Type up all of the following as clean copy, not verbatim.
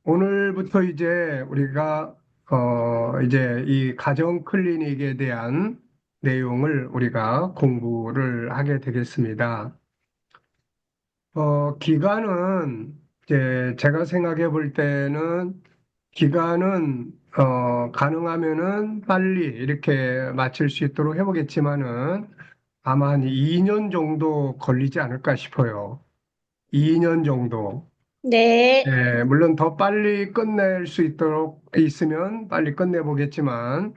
오늘부터 이제 우리가 이제 이 가정 클리닉에 대한 내용을 우리가 공부를 하게 되겠습니다. 기간은 이제 제가 생각해 볼 때는 기간은 가능하면은 빨리 이렇게 마칠 수 있도록 해보겠지만은 아마 한 2년 정도 걸리지 않을까 싶어요. 2년 정도. 네, 예, 물론 더 빨리 끝낼 수 있도록 있으면 빨리 끝내보겠지만,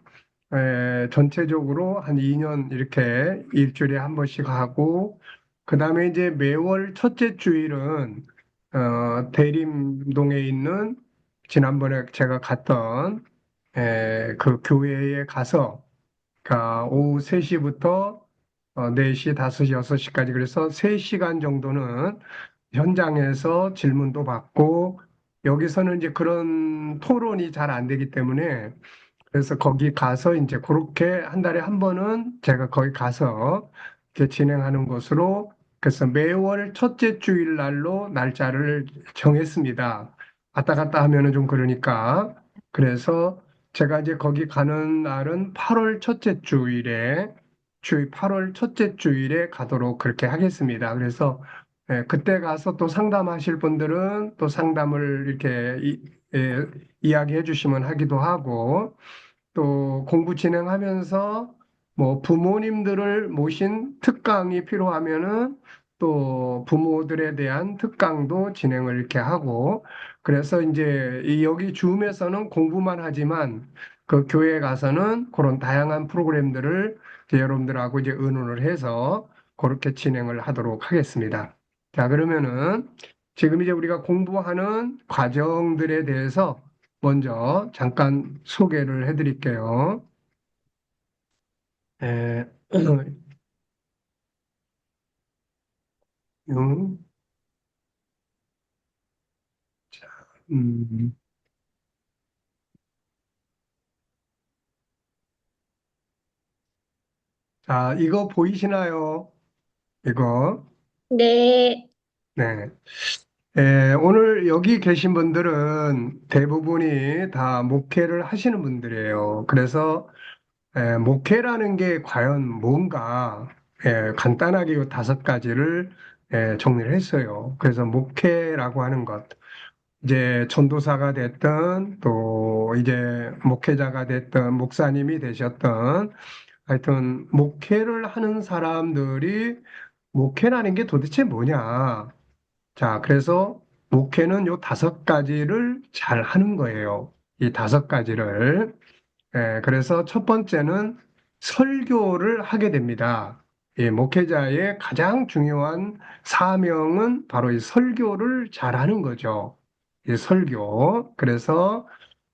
전체적으로 한 2년 이렇게 일주일에 한 번씩 하고, 그 다음에 이제 매월 첫째 주일은, 대림동에 있는 지난번에 제가 갔던, 그 교회에 가서, 오후 3시부터 4시, 5시, 6시까지 그래서 3시간 정도는 현장에서 질문도 받고 여기서는 이제 그런 토론이 잘 안 되기 때문에 그래서 거기 가서 이제 그렇게 한 달에 한 번은 제가 거기 가서 이렇게 진행하는 것으로 그래서 매월 첫째 주일 날로 날짜를 정했습니다. 왔다 갔다 하면은 좀 그러니까 그래서 제가 이제 거기 가는 날은 8월 첫째 주일에 8월 첫째 주일에 가도록 그렇게 하겠습니다. 그래서 그때 가서 또 상담하실 분들은 또 상담을 이렇게 이야기해 주시면 하기도 하고 또 공부 진행하면서 뭐 부모님들을 모신 특강이 필요하면은 또 부모들에 대한 특강도 진행을 이렇게 하고 그래서 이제 여기 줌에서는 공부만 하지만 그 교회에 가서는 그런 다양한 프로그램들을 이제 여러분들하고 이제 의논을 해서 그렇게 진행을 하도록 하겠습니다. 자, 그러면은 지금 이제 우리가 공부하는 과정들에 대해서 먼저 잠깐 소개를 해드릴게요. 에, 음, 음, 자, 이거 보이시나요? 이거. 네, 네. 오늘 여기 계신 분들은 대부분이 다 목회를 하시는 분들이에요. 그래서 목회라는 게 과연 뭔가 간단하게 이 5가지를 정리를 했어요. 그래서 목회라고 하는 것. 이제 전도사가 됐든 또 이제 목회자가 됐든 목사님이 되셨든 하여튼 목회를 하는 사람들이 목회라는 게 도대체 뭐냐? 자, 그래서 목회는 요 5가지를 잘 하는 거예요. 이 5가지를. 그래서 첫 번째는 설교를 하게 됩니다. 이 목회자의 가장 중요한 사명은 바로 이 설교를 잘하는 거죠. 이 설교. 그래서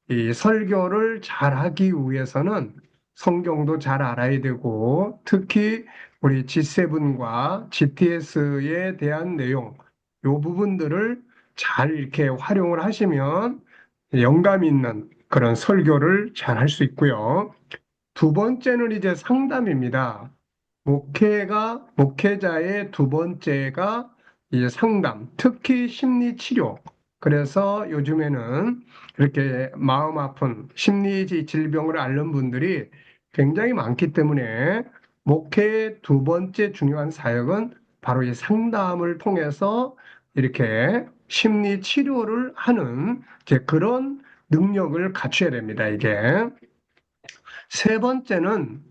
이 설교를 잘하기 위해서는 성경도 잘 알아야 되고 특히 우리 G7과 GTS에 대한 내용, 요 부분들을 잘 이렇게 활용을 하시면 영감 있는 그런 설교를 잘 할 수 있고요. 두 번째는 이제 상담입니다. 목회자의 두 번째가 이제 상담, 특히 심리 치료. 그래서 요즘에는 이렇게 마음 아픈 심리 질병을 앓는 분들이 굉장히 많기 때문에 목회의 두 번째 중요한 사역은 바로 이 상담을 통해서 이렇게 심리 치료를 하는 이제 그런 능력을 갖춰야 됩니다, 이게. 세 번째는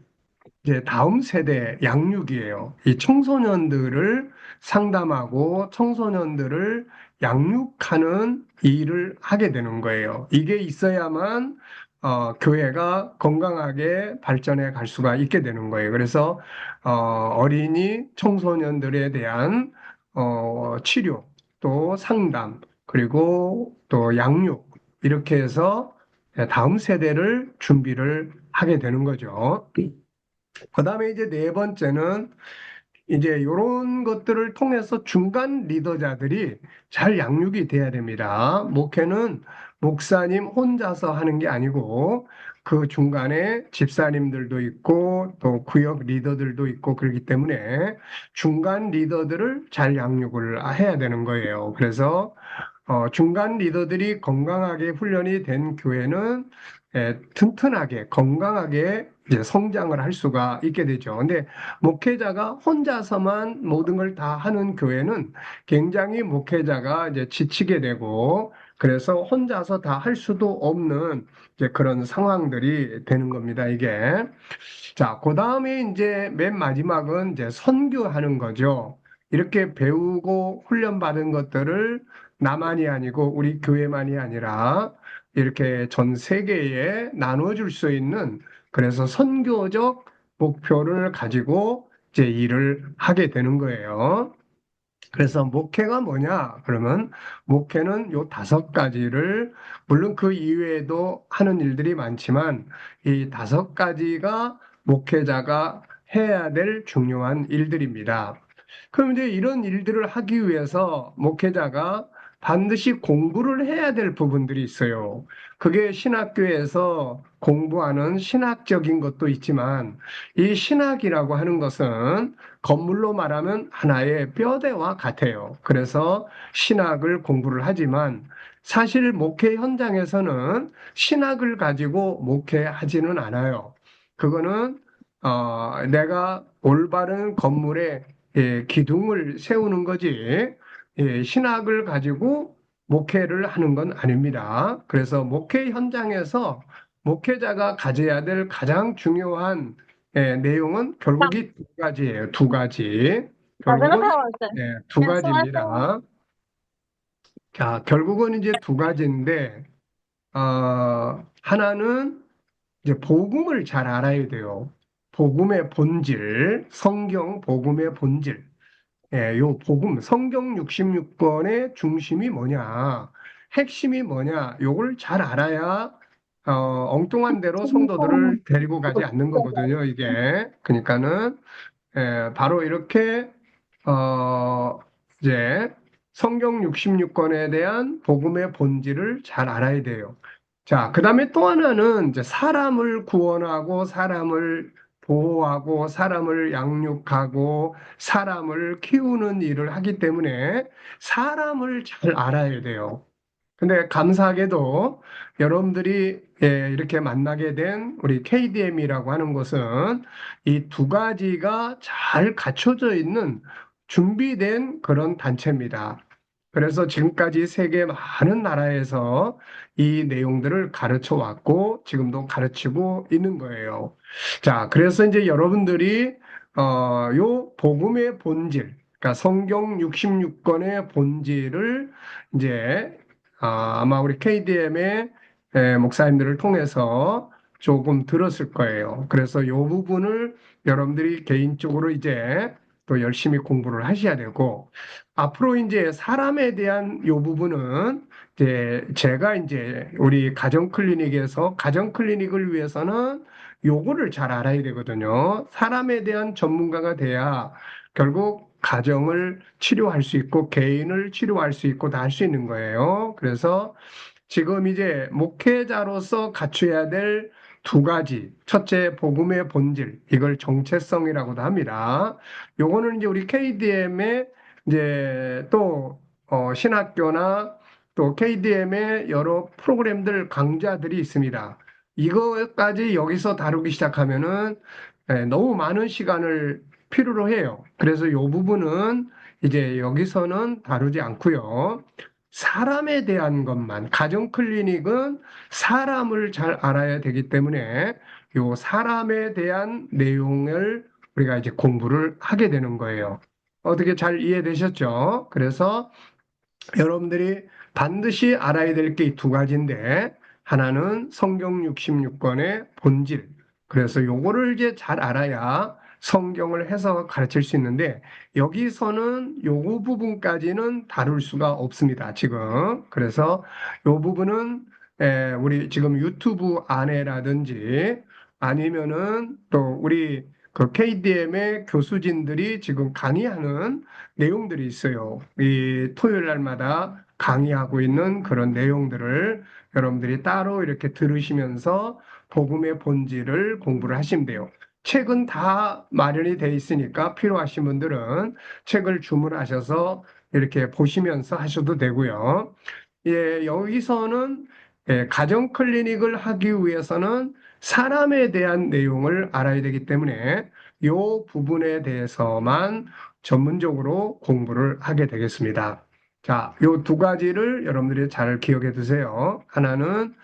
이제 다음 세대 양육이에요. 이 청소년들을 상담하고 청소년들을 양육하는 일을 하게 되는 거예요. 이게 있어야만 교회가 건강하게 발전해 갈 수가 있게 되는 거예요. 그래서 어린이 청소년들에 대한 치료, 또 상담, 그리고 또 양육 이렇게 해서 다음 세대를 준비를 하게 되는 거죠. 그다음에 이제 네 번째는 이제 이런 것들을 통해서 중간 리더자들이 잘 양육이 돼야 됩니다. 목회는 목사님 혼자서 하는 게 아니고 그 중간에 집사님들도 있고 또 구역 리더들도 있고 그렇기 때문에 중간 리더들을 잘 양육을 해야 되는 거예요. 그래서 중간 리더들이 건강하게 훈련이 된 교회는 튼튼하게 건강하게 이제 성장을 할 수가 있게 되죠. 근데 목회자가 혼자서만 모든 걸 다 하는 교회는 굉장히 목회자가 이제 지치게 되고 그래서 혼자서 다 할 수도 없는 이제 그런 상황들이 되는 겁니다, 이게. 자, 그 다음에 이제 맨 마지막은 이제 선교하는 거죠. 이렇게 배우고 훈련받은 것들을 나만이 아니고 우리 교회만이 아니라 이렇게 전 세계에 나눠줄 수 있는 그래서 선교적 목표를 가지고 이제 일을 하게 되는 거예요. 그래서 목회가 뭐냐? 그러면 목회는 요 5가지를 물론 그 이외에도 하는 일들이 많지만 이 5가지가 목회자가 해야 될 중요한 일들입니다. 그럼 이제 이런 일들을 하기 위해서 목회자가 반드시 공부를 해야 될 부분들이 있어요. 그게 신학교에서 공부하는 신학적인 것도 있지만 이 신학이라고 하는 것은 건물로 말하면 하나의 뼈대와 같아요. 그래서 신학을 공부를 하지만 사실 목회 현장에서는 신학을 가지고 목회하지는 않아요. 그거는 내가 올바른 건물에 기둥을 세우는 거지 신학을 가지고 목회를 하는 건 아닙니다. 그래서 목회 현장에서 목회자가 가져야 될 가장 중요한 내용은 결국 이 2가지예요. 2가지. Sabi 결국은 두 Yan sumasagot. 가지입니다. 자, 결국은 이제 2가지인데 하나는 이제 복음을 잘 알아야 돼요. 복음의 본질, 성경 복음의 본질. 요 복음, 성경 66권의 중심이 뭐냐, 핵심이 뭐냐, 요걸 잘 알아야 엉뚱한 대로 성도들을 데리고 가지 않는 거거든요, 이게. 그러니까는 바로 이렇게 어, 이제 성경 66권에 대한 복음의 본질을 잘 알아야 돼요. 자, 그다음에 또 하나는 이제 사람을 구원하고 사람을 보호하고 사람을 양육하고 사람을 키우는 일을 하기 때문에 사람을 잘 알아야 돼요. 근데 감사하게도 여러분들이 이렇게 만나게 된 우리 KDM이라고 하는 곳은 이 2가지가 잘 갖춰져 있는 준비된 그런 단체입니다. 그래서 지금까지 세계 많은 나라에서 이 내용들을 가르쳐 왔고 지금도 가르치고 있는 거예요. 자, 그래서 이제 여러분들이 요 복음의 본질, 그러니까 성경 66권의 본질을 이제 아마 우리 KDM의 목사님들을 통해서 조금 들었을 거예요. 그래서 이 부분을 여러분들이 개인적으로 이제 또 열심히 공부를 하셔야 되고, 앞으로 이제 사람에 대한 이 부분은 이제 제가 이제 우리 가정 클리닉에서 가정 클리닉을 위해서는 요거를 잘 알아야 되거든요. 사람에 대한 전문가가 돼야 결국 가정을 치료할 수 있고 개인을 치료할 수 있고 다 할 수 있는 거예요. 그래서 지금 이제 목회자로서 갖춰야 될 2가지. 첫째, 복음의 본질. 이걸 정체성이라고도 합니다. 요거는 이제 우리 KDM의 이제 또 신학교나 또 KDM의 여러 프로그램들 강좌들이 있습니다. 이거까지 여기서 다루기 시작하면은 너무 많은 시간을 필요로 해요. 그래서 이 부분은 이제 여기서는 다루지 않고요. 사람에 대한 것만, 가정 클리닉은 사람을 잘 알아야 되기 때문에 요 사람에 대한 내용을 우리가 이제 공부를 하게 되는 거예요. 어떻게 잘 이해되셨죠? 그래서 여러분들이 반드시 알아야 될 게 이 2가지인데 하나는 성경 66권의 본질. 그래서 요거를 이제 잘 알아야 성경을 해서 가르칠 수 있는데 여기서는 요거 부분까지는 다룰 수가 없습니다. 지금. 그래서 요 부분은 우리 지금 유튜브 안에라든지 아니면은 또 우리 그 KDM의 교수진들이 지금 강의하는 내용들이 있어요. 이 토요일 날마다 강의하고 있는 그런 내용들을 여러분들이 따로 이렇게 들으시면서 복음의 본질을 공부를 하시면 돼요. 책은 다 마련이 돼 있으니까 필요하신 분들은 책을 주문하셔서 이렇게 보시면서 하셔도 되고요. 예, 여기서는 가정 클리닉을 하기 위해서는 사람에 대한 내용을 알아야 되기 때문에 이 부분에 대해서만 전문적으로 공부를 하게 되겠습니다. 자, 이 두 가지를 여러분들이 잘 기억해 두세요. 하나는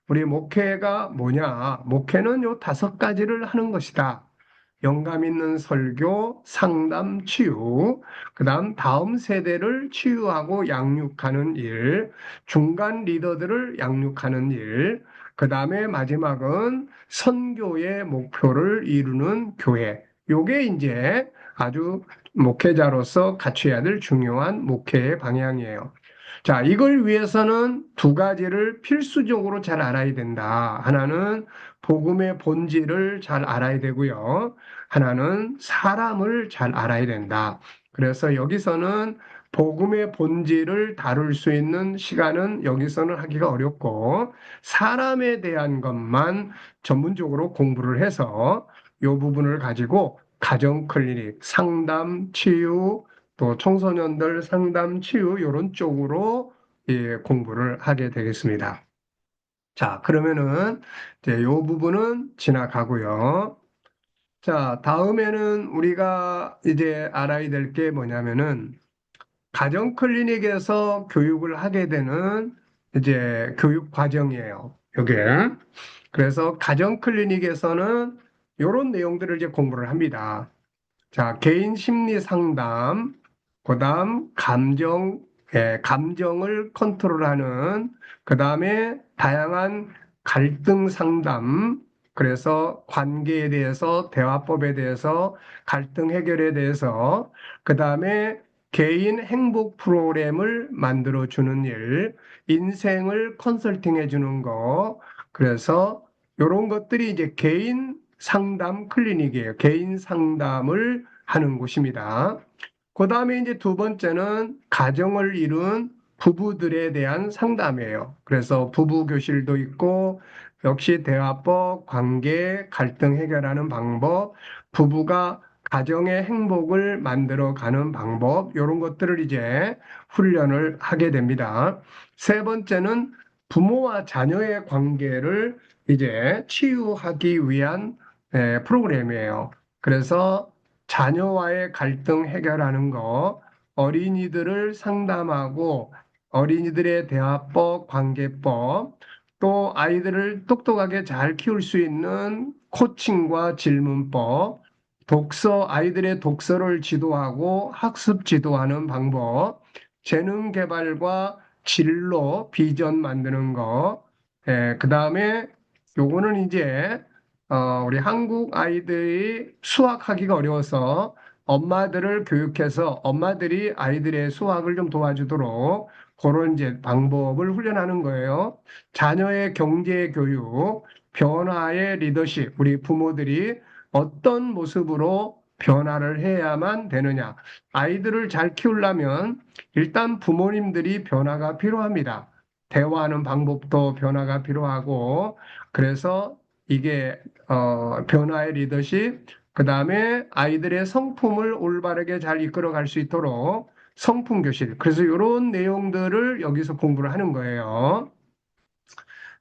우리 목회가 뭐냐? 목회는 요 다섯 가지를 하는 것이다. 영감 있는 설교, 상담, 치유, 그다음 다음 세대를 치유하고 양육하는 일, 중간 리더들을 양육하는 일, 그다음에 마지막은 선교의 목표를 이루는 교회. 요게 이제 아주 목회자로서 갖춰야 될 중요한 목회의 방향이에요. 자, 이걸 위해서는 두 가지를 필수적으로 잘 알아야 된다. 하나는 복음의 본질을 잘 알아야 되고요. 하나는 사람을 잘 알아야 된다. 그래서 여기서는 복음의 본질을 다룰 수 있는 시간은 여기서는 하기가 어렵고 사람에 대한 것만 전문적으로 공부를 해서 이 부분을 가지고 가정 클리닉, 상담, 치유, 또 청소년들 상담, 치유 이런 쪽으로 예, 공부를 하게 되겠습니다. 자, 그러면은 이제 이 부분은 지나가고요. 자, 다음에는 우리가 이제 알아야 될 게 뭐냐면은 가정 클리닉에서 교육을 하게 되는 이제 교육 과정이에요. 요게. 그래서 가정 클리닉에서는 이런 내용들을 이제 공부를 합니다. 자, 개인 심리 상담, 그다음 감정을 컨트롤하는, 그다음에 다양한 갈등 상담, 그래서 관계에 대해서, 대화법에 대해서, 갈등 해결에 대해서, 그다음에 개인 행복 프로그램을 만들어 주는 일, 인생을 컨설팅해 주는 거, 그래서 이런 것들이 이제 개인 상담 클리닉이에요. 개인 상담을 하는 곳입니다. 그 다음에 이제 두 번째는 가정을 이룬 부부들에 대한 상담이에요. 그래서 부부 교실도 있고, 역시 대화법, 관계, 갈등 해결하는 방법, 부부가 가정의 행복을 만들어 가는 방법, 이런 것들을 이제 훈련을 하게 됩니다. 세 번째는 부모와 자녀의 관계를 이제 치유하기 위한 프로그램이에요. 그래서 자녀와의 갈등 해결하는 거, 어린이들을 상담하고 어린이들의 대화법, 관계법, 또 아이들을 똑똑하게 잘 키울 수 있는 코칭과 질문법, 아이들의 독서를 지도하고 학습 지도하는 방법, 재능 개발과 진로, 비전 만드는 거, 그 다음에 요거는 이제 우리 한국 아이들이 수학하기가 어려워서 엄마들을 교육해서 엄마들이 아이들의 수학을 좀 도와주도록 그런 이제 방법을 훈련하는 거예요. 자녀의 경제 교육, 변화의 리더십, 우리 부모들이 어떤 모습으로 변화를 해야만 되느냐. 아이들을 잘 키우려면 일단 부모님들이 변화가 필요합니다. 대화하는 방법도 변화가 필요하고, 그래서 이게 변화의 리더십, 그 다음에 아이들의 성품을 올바르게 잘 이끌어 갈 수 있도록 성품 교실. 그래서 이런 내용들을 여기서 공부를 하는 거예요.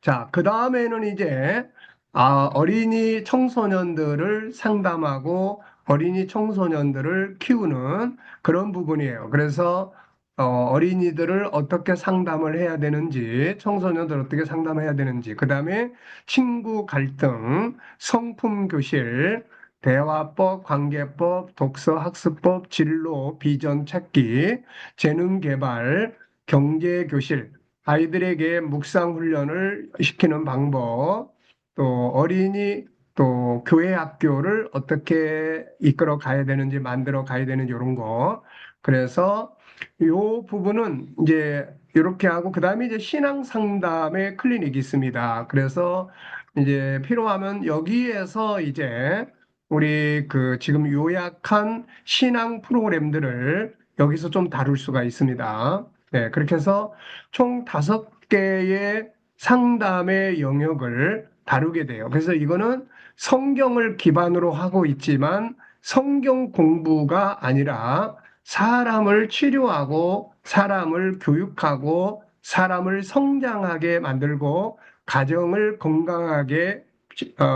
자, 그 다음에는 이제 어린이 청소년들을 상담하고 어린이 청소년들을 키우는 그런 부분이에요. 그래서 어린이들을 어떻게 상담을 해야 되는지, 청소년들 어떻게 상담해야 되는지, 그 다음에 친구 갈등, 성품 교실, 대화법, 관계법, 독서 학습법, 진로, 비전 찾기, 재능 개발, 경제 교실, 아이들에게 묵상 훈련을 시키는 방법, 또 어린이, 또 교회 학교를 어떻게 이끌어 가야 되는지, 만들어 가야 되는지, 이런 거. 그래서 이 부분은 이제 이렇게 하고, 그 다음에 이제 신앙 상담의 클리닉이 있습니다. 그래서 이제 필요하면 여기에서 이제 우리 그 지금 요약한 신앙 프로그램들을 여기서 좀 다룰 수가 있습니다. 네, 그렇게 해서 총 다섯 개의 상담의 영역을 다루게 돼요. 그래서 이거는 성경을 기반으로 하고 있지만 성경 공부가 아니라 사람을 치료하고 사람을 교육하고 사람을 성장하게 만들고 가정을 건강하게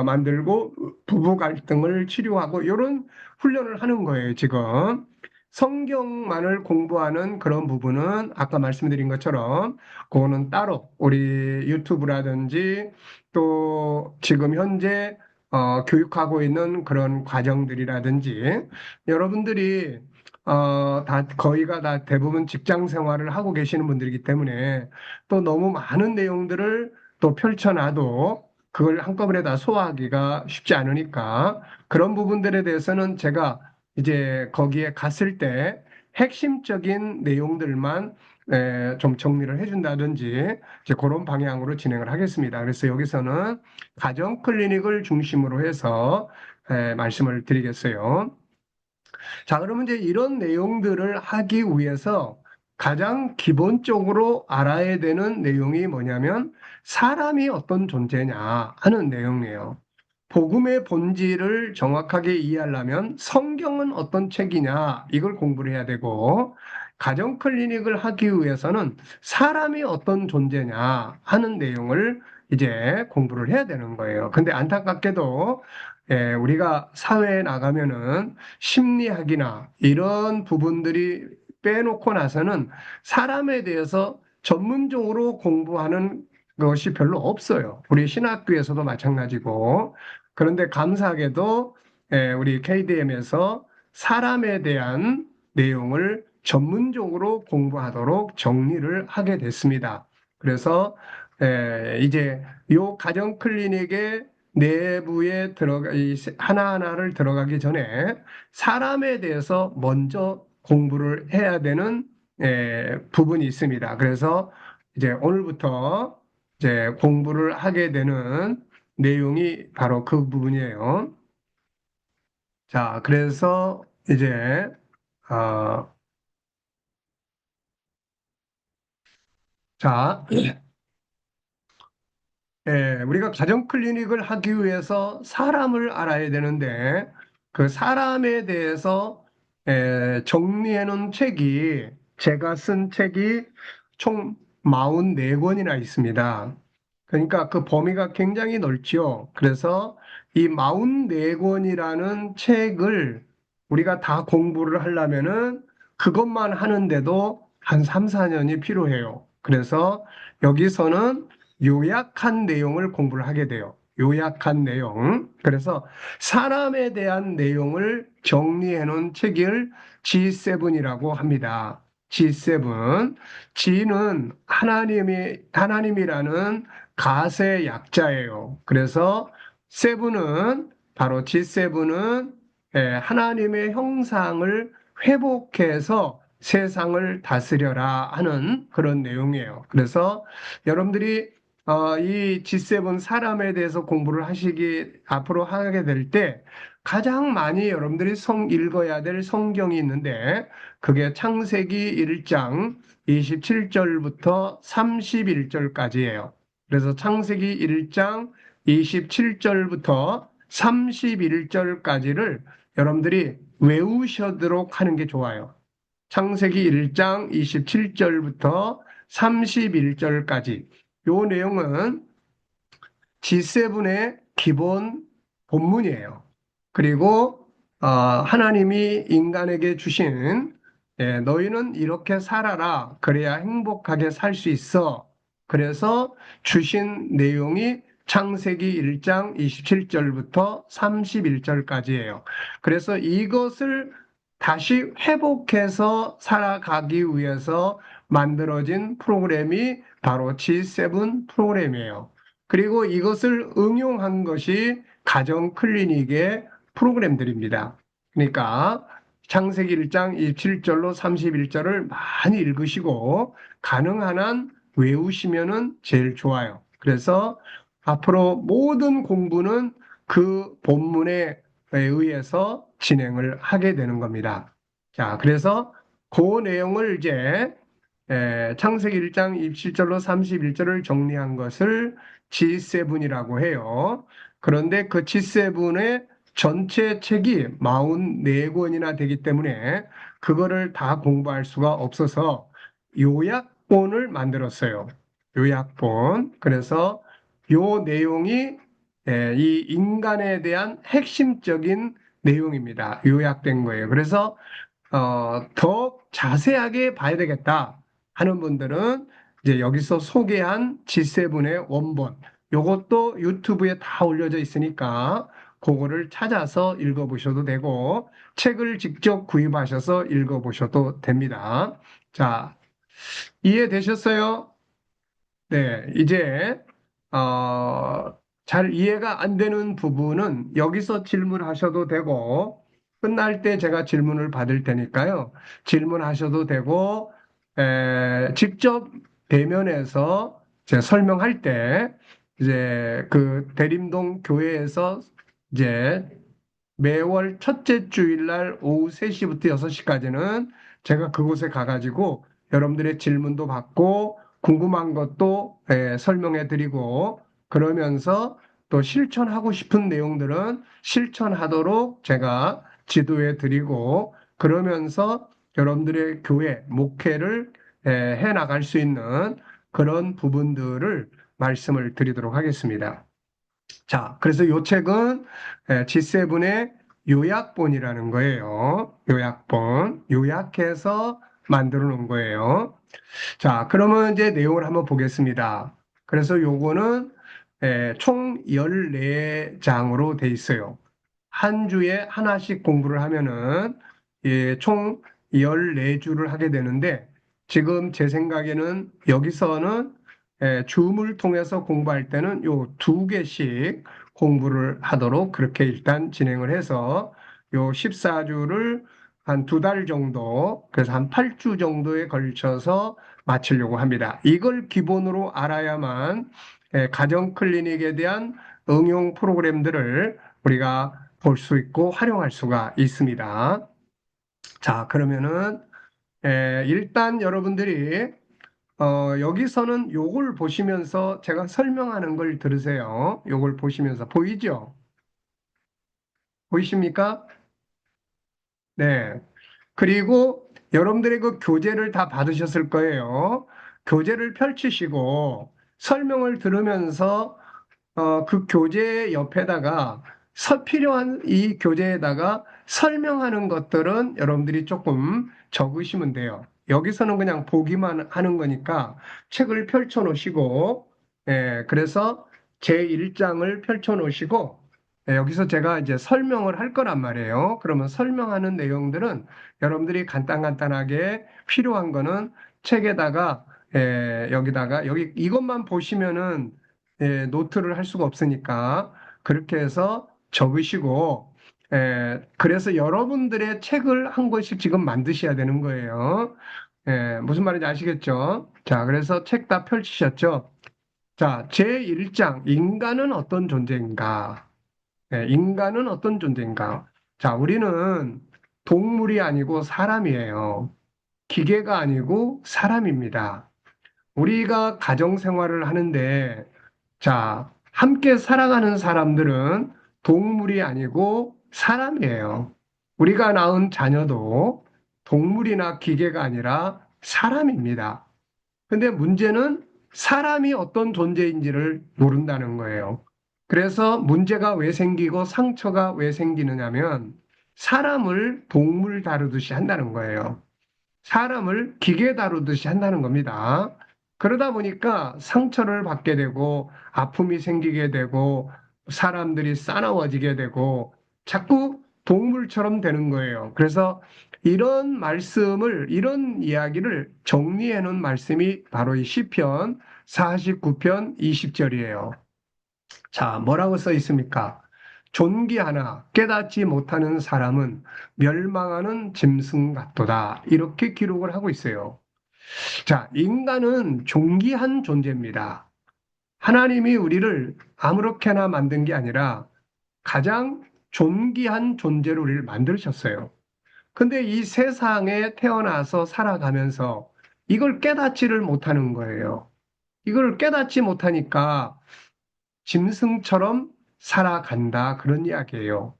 만들고 부부 갈등을 치료하고 이런 훈련을 하는 거예요, 지금. 성경만을 공부하는 그런 부분은 아까 말씀드린 것처럼 그거는 따로 우리 유튜브라든지 또 지금 현재 교육하고 있는 그런 과정들이라든지 여러분들이 거의가 다 대부분 직장 생활을 하고 계시는 분들이기 때문에 또 너무 많은 내용들을 또 펼쳐놔도 그걸 한꺼번에 다 소화하기가 쉽지 않으니까 그런 부분들에 대해서는 제가 이제 거기에 갔을 때 핵심적인 내용들만 좀 정리를 해준다든지 이제 그런 방향으로 진행을 하겠습니다. 그래서 여기서는 가정 클리닉을 중심으로 해서 말씀을 드리겠어요. 자, 그러면 이제 이런 내용들을 하기 위해서 가장 기본적으로 알아야 되는 내용이 뭐냐면 사람이 어떤 존재냐 하는 내용이에요. 복음의 본질을 정확하게 이해하려면 성경은 어떤 책이냐 이걸 공부를 해야 되고 가정 클리닉을 하기 위해서는 사람이 어떤 존재냐 하는 내용을 이제 공부를 해야 되는 거예요. 근데 안타깝게도 우리가 사회에 나가면은 심리학이나 이런 부분들이 빼놓고 나서는 사람에 대해서 전문적으로 공부하는 것이 별로 없어요. 우리 신학교에서도 마찬가지고. 그런데 감사하게도 우리 KDM에서 사람에 대한 내용을 전문적으로 공부하도록 정리를 하게 됐습니다. 그래서 이제 요 가정 클리닉의 내부에 하나하나를 들어가기 전에 사람에 대해서 먼저 공부를 해야 되는 부분이 있습니다. 그래서 이제 오늘부터 이제 공부를 하게 되는 내용이 바로 그 부분이에요. 자, 그래서 이제 어, 자, 우리가 가정 클리닉을 하기 위해서 사람을 알아야 되는데 그 사람에 대해서 정리해 놓은 책이 제가 쓴 책이 총 44권이나 있습니다. 그러니까 그 범위가 굉장히 넓지요. 그래서 이 44권이라는 책을 우리가 다 공부를 하려면은 그것만 하는데도 한 3, 4년이 필요해요. 그래서 여기서는 요약한 내용을 공부를 하게 돼요. 요약한 내용. 그래서 사람에 대한 내용을 정리해 놓은 책을 G7이라고 합니다. G7. G는 하나님이라는 가세 약자예요. 그래서 세븐은 바로 G7은 하나님의 형상을 회복해서 세상을 다스려라 하는 그런 내용이에요. 그래서 여러분들이 이 G7 사람에 대해서 공부를 앞으로 하게 될 때 가장 많이 여러분들이 읽어야 될 성경이 있는데 그게 창세기 1장 27절부터 31절까지예요. 그래서 창세기 1장 27절부터 31절까지를 여러분들이 외우셔도록 하는 게 좋아요. 창세기 1장 27절부터 31절까지. 요 내용은 G7의 기본 본문이에요. 그리고 하나님이 인간에게 주신 너희는 이렇게 살아라. 그래야 행복하게 살 수 있어. 그래서 주신 내용이 창세기 1장 27절부터 31절까지예요. 그래서 이것을 다시 회복해서 살아가기 위해서 만들어진 프로그램이 바로 G7 프로그램이에요. 그리고 이것을 응용한 것이 가정 클리닉의 프로그램들입니다. 그러니까 창세기 1장 27절로 31절을 많이 읽으시고 가능한 한 외우시면은 제일 좋아요. 그래서 앞으로 모든 공부는 그 본문에 의해서 진행을 하게 되는 겁니다. 자, 그래서 그 내용을 이제 창세기 1장 27절로 31절을 정리한 것을 G7이라고 해요. 그런데 그 G7의 전체 책이 44권이나 되기 때문에 그거를 다 공부할 수가 없어서 요약본을 만들었어요. 요약본. 그래서 요 내용이 이 인간에 대한 핵심적인 내용입니다. 요약된 거예요. 그래서 더 자세하게 봐야 되겠다 하는 분들은 이제 여기서 소개한 G7의 원본, 요것도 유튜브에 다 올려져 있으니까 그거를 찾아서 읽어보셔도 되고, 책을 직접 구입하셔서 읽어보셔도 됩니다. 자, 이해되셨어요? 네, 이제 잘 이해가 안 되는 부분은 여기서 질문하셔도 되고 끝날 때 제가 질문을 받을 테니까요. 질문하셔도 되고 직접 대면해서 제가 설명할 때 이제 그 대림동 교회에서 이제 매월 첫째 주일날 오후 3시부터 6시까지는 제가 그곳에 가가지고 여러분들의 질문도 받고 궁금한 것도 설명해 드리고 그러면서 또 실천하고 싶은 내용들은 실천하도록 제가 지도해 드리고 그러면서 여러분들의 교회 목회를 해 나갈 수 있는 그런 부분들을 말씀을 드리도록 하겠습니다. 자, 그래서 이 책은 G7의 요약본이라는 거예요. 요약본. 요약해서 만들어 놓은 거예요. 자, 그러면 이제 내용을 한번 보겠습니다. 그래서 요거는 총 14장으로 돼 있어요. 한 주에 하나씩 공부를 하면은 총 14주를 하게 되는데 지금 제 생각에는 여기서는 줌을 통해서 공부할 때는 요 2개씩 공부를 하도록 그렇게 일단 진행을 해서 요 14주를 한 2달 정도, 그래서 한 8주 정도에 걸쳐서 마치려고 합니다. 이걸 기본으로 알아야만 가정 클리닉에 대한 응용 프로그램들을 우리가 볼 수 있고 활용할 수가 있습니다. 자, 그러면은 일단 여러분들이 여기서는 요걸 보시면서 제가 설명하는 걸 들으세요. 요걸 보시면서 보이죠? 보이십니까? 네. 그리고 여러분들의 그 교재를 다 받으셨을 거예요. 교재를 펼치시고 설명을 들으면서 그 교재 옆에다가 필요한 이 교재에다가 설명하는 것들은 여러분들이 조금 적으시면 돼요. 여기서는 그냥 보기만 하는 거니까 책을 펼쳐 놓으시고, 그래서 제1장을 펼쳐 놓으시고, 여기서 제가 이제 설명을 할 거란 말이에요. 그러면 설명하는 내용들은 여러분들이 간단간단하게 필요한 거는 책에다가, 여기다가, 여기 이것만 보시면은 노트를 할 수가 없으니까 그렇게 해서 적으시고 그래서 여러분들의 책을 한 권씩 지금 만드셔야 되는 거예요. 무슨 말인지 아시겠죠? 자, 그래서 책 다 펼치셨죠? 자, 제1장 인간은 어떤 존재인가? 인간은 어떤 존재인가? 자, 우리는 동물이 아니고 사람이에요. 기계가 아니고 사람입니다. 우리가 가정 생활을 하는데 자, 함께 살아가는 사람들은 동물이 아니고 사람이에요. 우리가 낳은 자녀도 동물이나 기계가 아니라 사람입니다. 근데 문제는 사람이 어떤 존재인지를 모른다는 거예요. 그래서 문제가 왜 생기고 상처가 왜 생기느냐면 사람을 동물 다루듯이 한다는 거예요. 사람을 기계 다루듯이 한다는 겁니다. 그러다 보니까 상처를 받게 되고 아픔이 생기게 되고 사람들이 싸나워지게 되고 자꾸 동물처럼 되는 거예요. 그래서 이런 말씀을, 이런 이야기를 정리해 놓은 말씀이 바로 이 시편 49편 20절이에요. 자, 뭐라고 써 있습니까? 존귀하나 깨닫지 못하는 사람은 멸망하는 짐승 같도다. 이렇게 기록을 하고 있어요. 자, 인간은 존귀한 존재입니다. 하나님이 우리를 아무렇게나 만든 게 아니라 가장 존귀한 존재로 우리를 만드셨어요. 근데 이 세상에 태어나서 살아가면서 이걸 깨닫지를 못하는 거예요. 이걸 깨닫지 못하니까 짐승처럼 살아간다. 그런 이야기예요.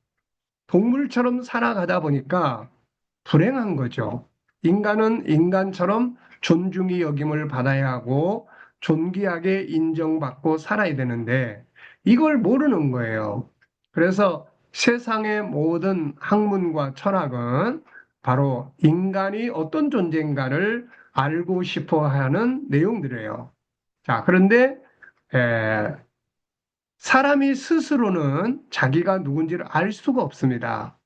동물처럼 살아가다 보니까 불행한 거죠. 인간은 인간처럼 존중이 여김을 받아야 하고 존귀하게 인정받고 살아야 되는데 이걸 모르는 거예요. 그래서 세상의 모든 학문과 철학은 바로 인간이 어떤 존재인가를 알고 싶어 하는 내용들이에요. 자, 그런데 에, 사람이 스스로는 자기가 누군지를 알 수가 없습니다.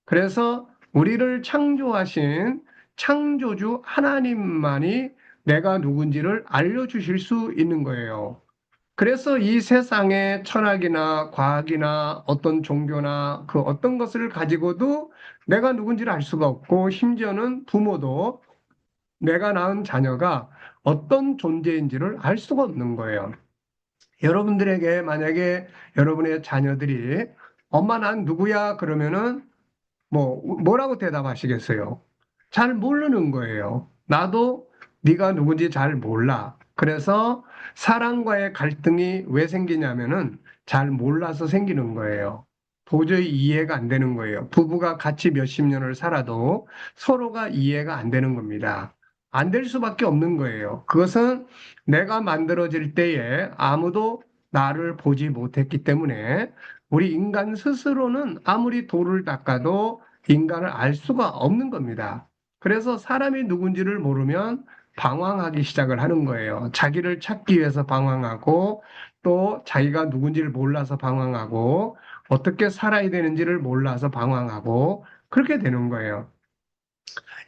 그래서 우리를 창조하신 창조주 하나님만이 내가 누군지를 알려주실 수 있는 거예요. 그래서 이 세상의 철학이나 과학이나 어떤 종교나 그 어떤 것을 가지고도 내가 누군지를 알 수가 없고, 심지어는 부모도 내가 낳은 자녀가 어떤 존재인지를 알 수가 없는 거예요. 여러분들에게 만약에 여러분의 자녀들이 엄마 난 누구야 그러면은 뭐라고 대답하시겠어요? 잘 모르는 거예요. 나도 네가 누군지 잘 몰라. 그래서 사랑과의 갈등이 왜 생기냐면은 잘 몰라서 생기는 거예요. 도저히 이해가 안 되는 거예요. 부부가 같이 몇십 년을 살아도 서로가 이해가 안 되는 겁니다. 안 될 수밖에 없는 거예요. 그것은 내가 만들어질 때에 아무도 나를 보지 못했기 때문에 우리 인간 스스로는 아무리 돌을 닦아도 인간을 알 수가 없는 겁니다. 그래서 사람이 누군지를 모르면 방황하기 시작을 하는 거예요. 자기를 찾기 위해서 방황하고 또 자기가 누군지를 몰라서 방황하고 어떻게 살아야 되는지를 몰라서 방황하고 그렇게 되는 거예요.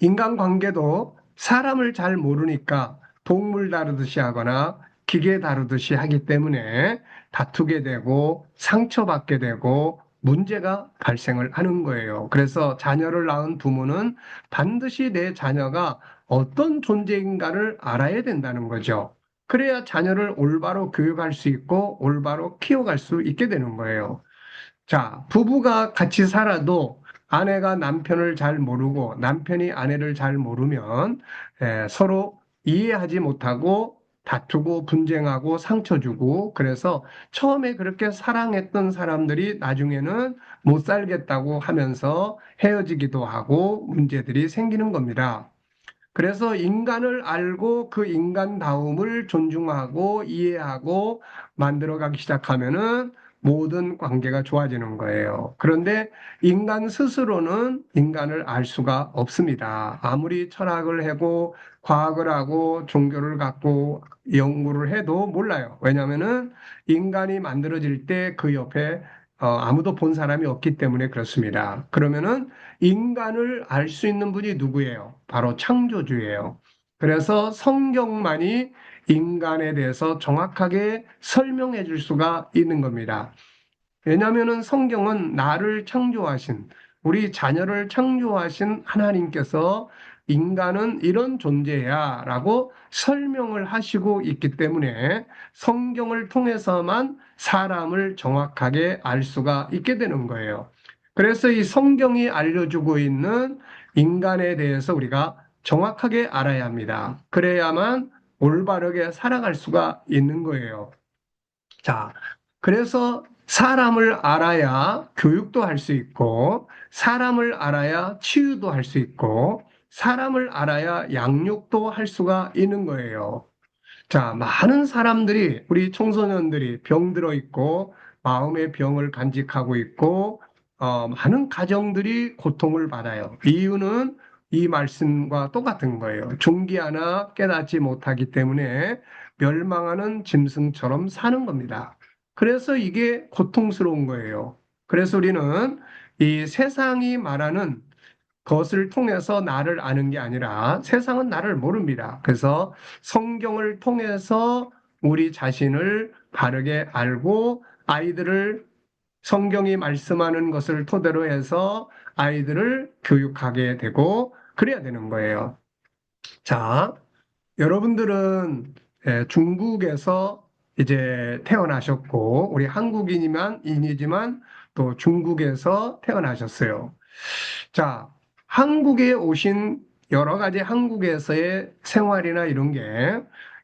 인간관계도 사람을 잘 모르니까 동물 다루듯이 하거나 기계 다루듯이 하기 때문에 다투게 되고 상처받게 되고 문제가 발생을 하는 거예요. 그래서 자녀를 낳은 부모는 반드시 내 자녀가 어떤 존재인가를 알아야 된다는 거죠. 그래야 자녀를 올바로 교육할 수 있고 올바로 키워갈 수 있게 되는 거예요. 자, 부부가 같이 살아도 아내가 남편을 잘 모르고 남편이 아내를 잘 모르면 서로 이해하지 못하고 다투고 분쟁하고 상처 주고 그래서 처음에 그렇게 사랑했던 사람들이 나중에는 못 살겠다고 하면서 헤어지기도 하고 문제들이 생기는 겁니다. 그래서 인간을 알고 그 인간다움을 존중하고 이해하고 만들어가기 시작하면은 모든 관계가 좋아지는 거예요. 그런데 인간 스스로는 인간을 알 수가 없습니다. 아무리 철학을 하고 과학을 하고 종교를 갖고 연구를 해도 몰라요. 왜냐하면은 인간이 만들어질 때 그 옆에 아무도 본 사람이 없기 때문에 그렇습니다. 그러면은 인간을 알 수 있는 분이 누구예요? 바로 창조주예요. 그래서 성경만이 인간에 대해서 정확하게 설명해 줄 수가 있는 겁니다. 왜냐하면 성경은 나를 창조하신, 우리 자녀를 창조하신 하나님께서 인간은 이런 존재야 라고 설명을 하시고 있기 때문에 성경을 통해서만 사람을 정확하게 알 수가 있게 되는 거예요. 그래서 이 성경이 알려주고 있는 인간에 대해서 우리가 정확하게 알아야 합니다. 그래야만 올바르게 살아갈 수가 있는 거예요. 자, 그래서 사람을 알아야 교육도 할 수 있고, 사람을 알아야 치유도 할 수 있고, 사람을 알아야 양육도 할 수가 있는 거예요. 자, 많은 사람들이, 우리 청소년들이 병들어 있고, 마음의 병을 간직하고 있고, 많은 가정들이 고통을 받아요. 이유는 이 말씀과 똑같은 거예요. 종기 하나 깨닫지 못하기 때문에 멸망하는 짐승처럼 사는 겁니다. 그래서 이게 고통스러운 거예요. 그래서 우리는 이 세상이 말하는 것을 통해서 나를 아는 게 아니라 세상은 나를 모릅니다. 그래서 성경을 통해서 우리 자신을 바르게 알고 아이들을 성경이 말씀하는 것을 토대로 해서 아이들을 교육하게 되고 그래야 되는 거예요. 자, 여러분들은 중국에서 이제 태어나셨고 우리 한국인이지만 또 중국에서 태어나셨어요. 자, 한국에 오신 여러 가지 한국에서의 생활이나 이런 게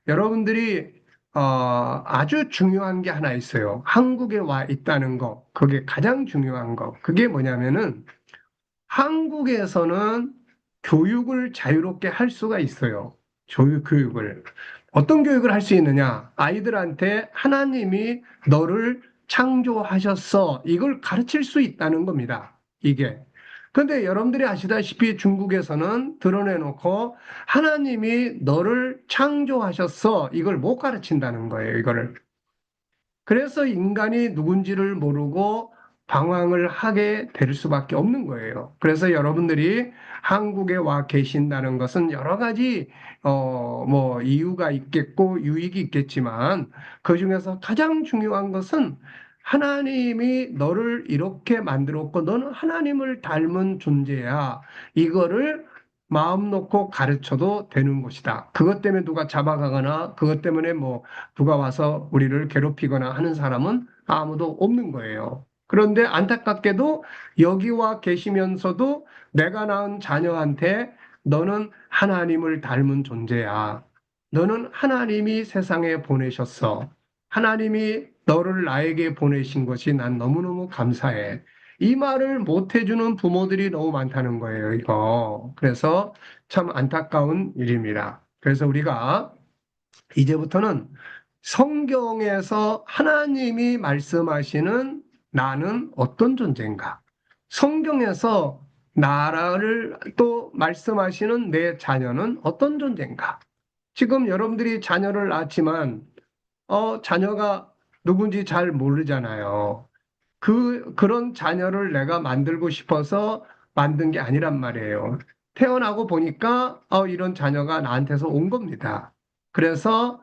여러분들이 아주 중요한 게 하나 있어요. 한국에 와 있다는 거. 그게 가장 중요한 거. 그게 뭐냐면은 한국에서는 교육을 자유롭게 할 수가 있어요. 교육을. 어떤 교육을 할 수 있느냐? 아이들한테 하나님이 너를 창조하셨어. 이걸 가르칠 수 있다는 겁니다. 이게. 근데 여러분들이 아시다시피 중국에서는 드러내놓고 하나님이 너를 창조하셨어. 이걸 못 가르친다는 거예요. 이거를. 그래서 인간이 누군지를 모르고 방황을 하게 될 수밖에 없는 거예요. 그래서 여러분들이 한국에 와 계신다는 것은 여러 가지, 뭐, 이유가 있겠고, 유익이 있겠지만, 그 중에서 가장 중요한 것은 하나님이 너를 이렇게 만들었고, 너는 하나님을 닮은 존재야. 이거를 마음 놓고 가르쳐도 되는 것이다. 그것 때문에 누가 잡아가거나, 그것 때문에 뭐, 누가 와서 우리를 괴롭히거나 하는 사람은 아무도 없는 거예요. 그런데 안타깝게도 여기 와 계시면서도 내가 낳은 자녀한테 너는 하나님을 닮은 존재야. 너는 하나님이 세상에 보내셨어. 하나님이 너를 나에게 보내신 것이 난 너무너무 감사해. 이 말을 못 해주는 부모들이 너무 많다는 거예요, 이거. 그래서 참 안타까운 일입니다. 그래서 우리가 이제부터는 성경에서 하나님이 말씀하시는 나는 어떤 존재인가? 성경에서 나를 또 말씀하시는 내 자녀는 어떤 존재인가? 지금 여러분들이 자녀를 낳았지만, 자녀가 누군지 잘 모르잖아요. 그런 자녀를 내가 만들고 싶어서 만든 게 아니란 말이에요. 태어나고 보니까, 이런 자녀가 나한테서 온 겁니다. 그래서,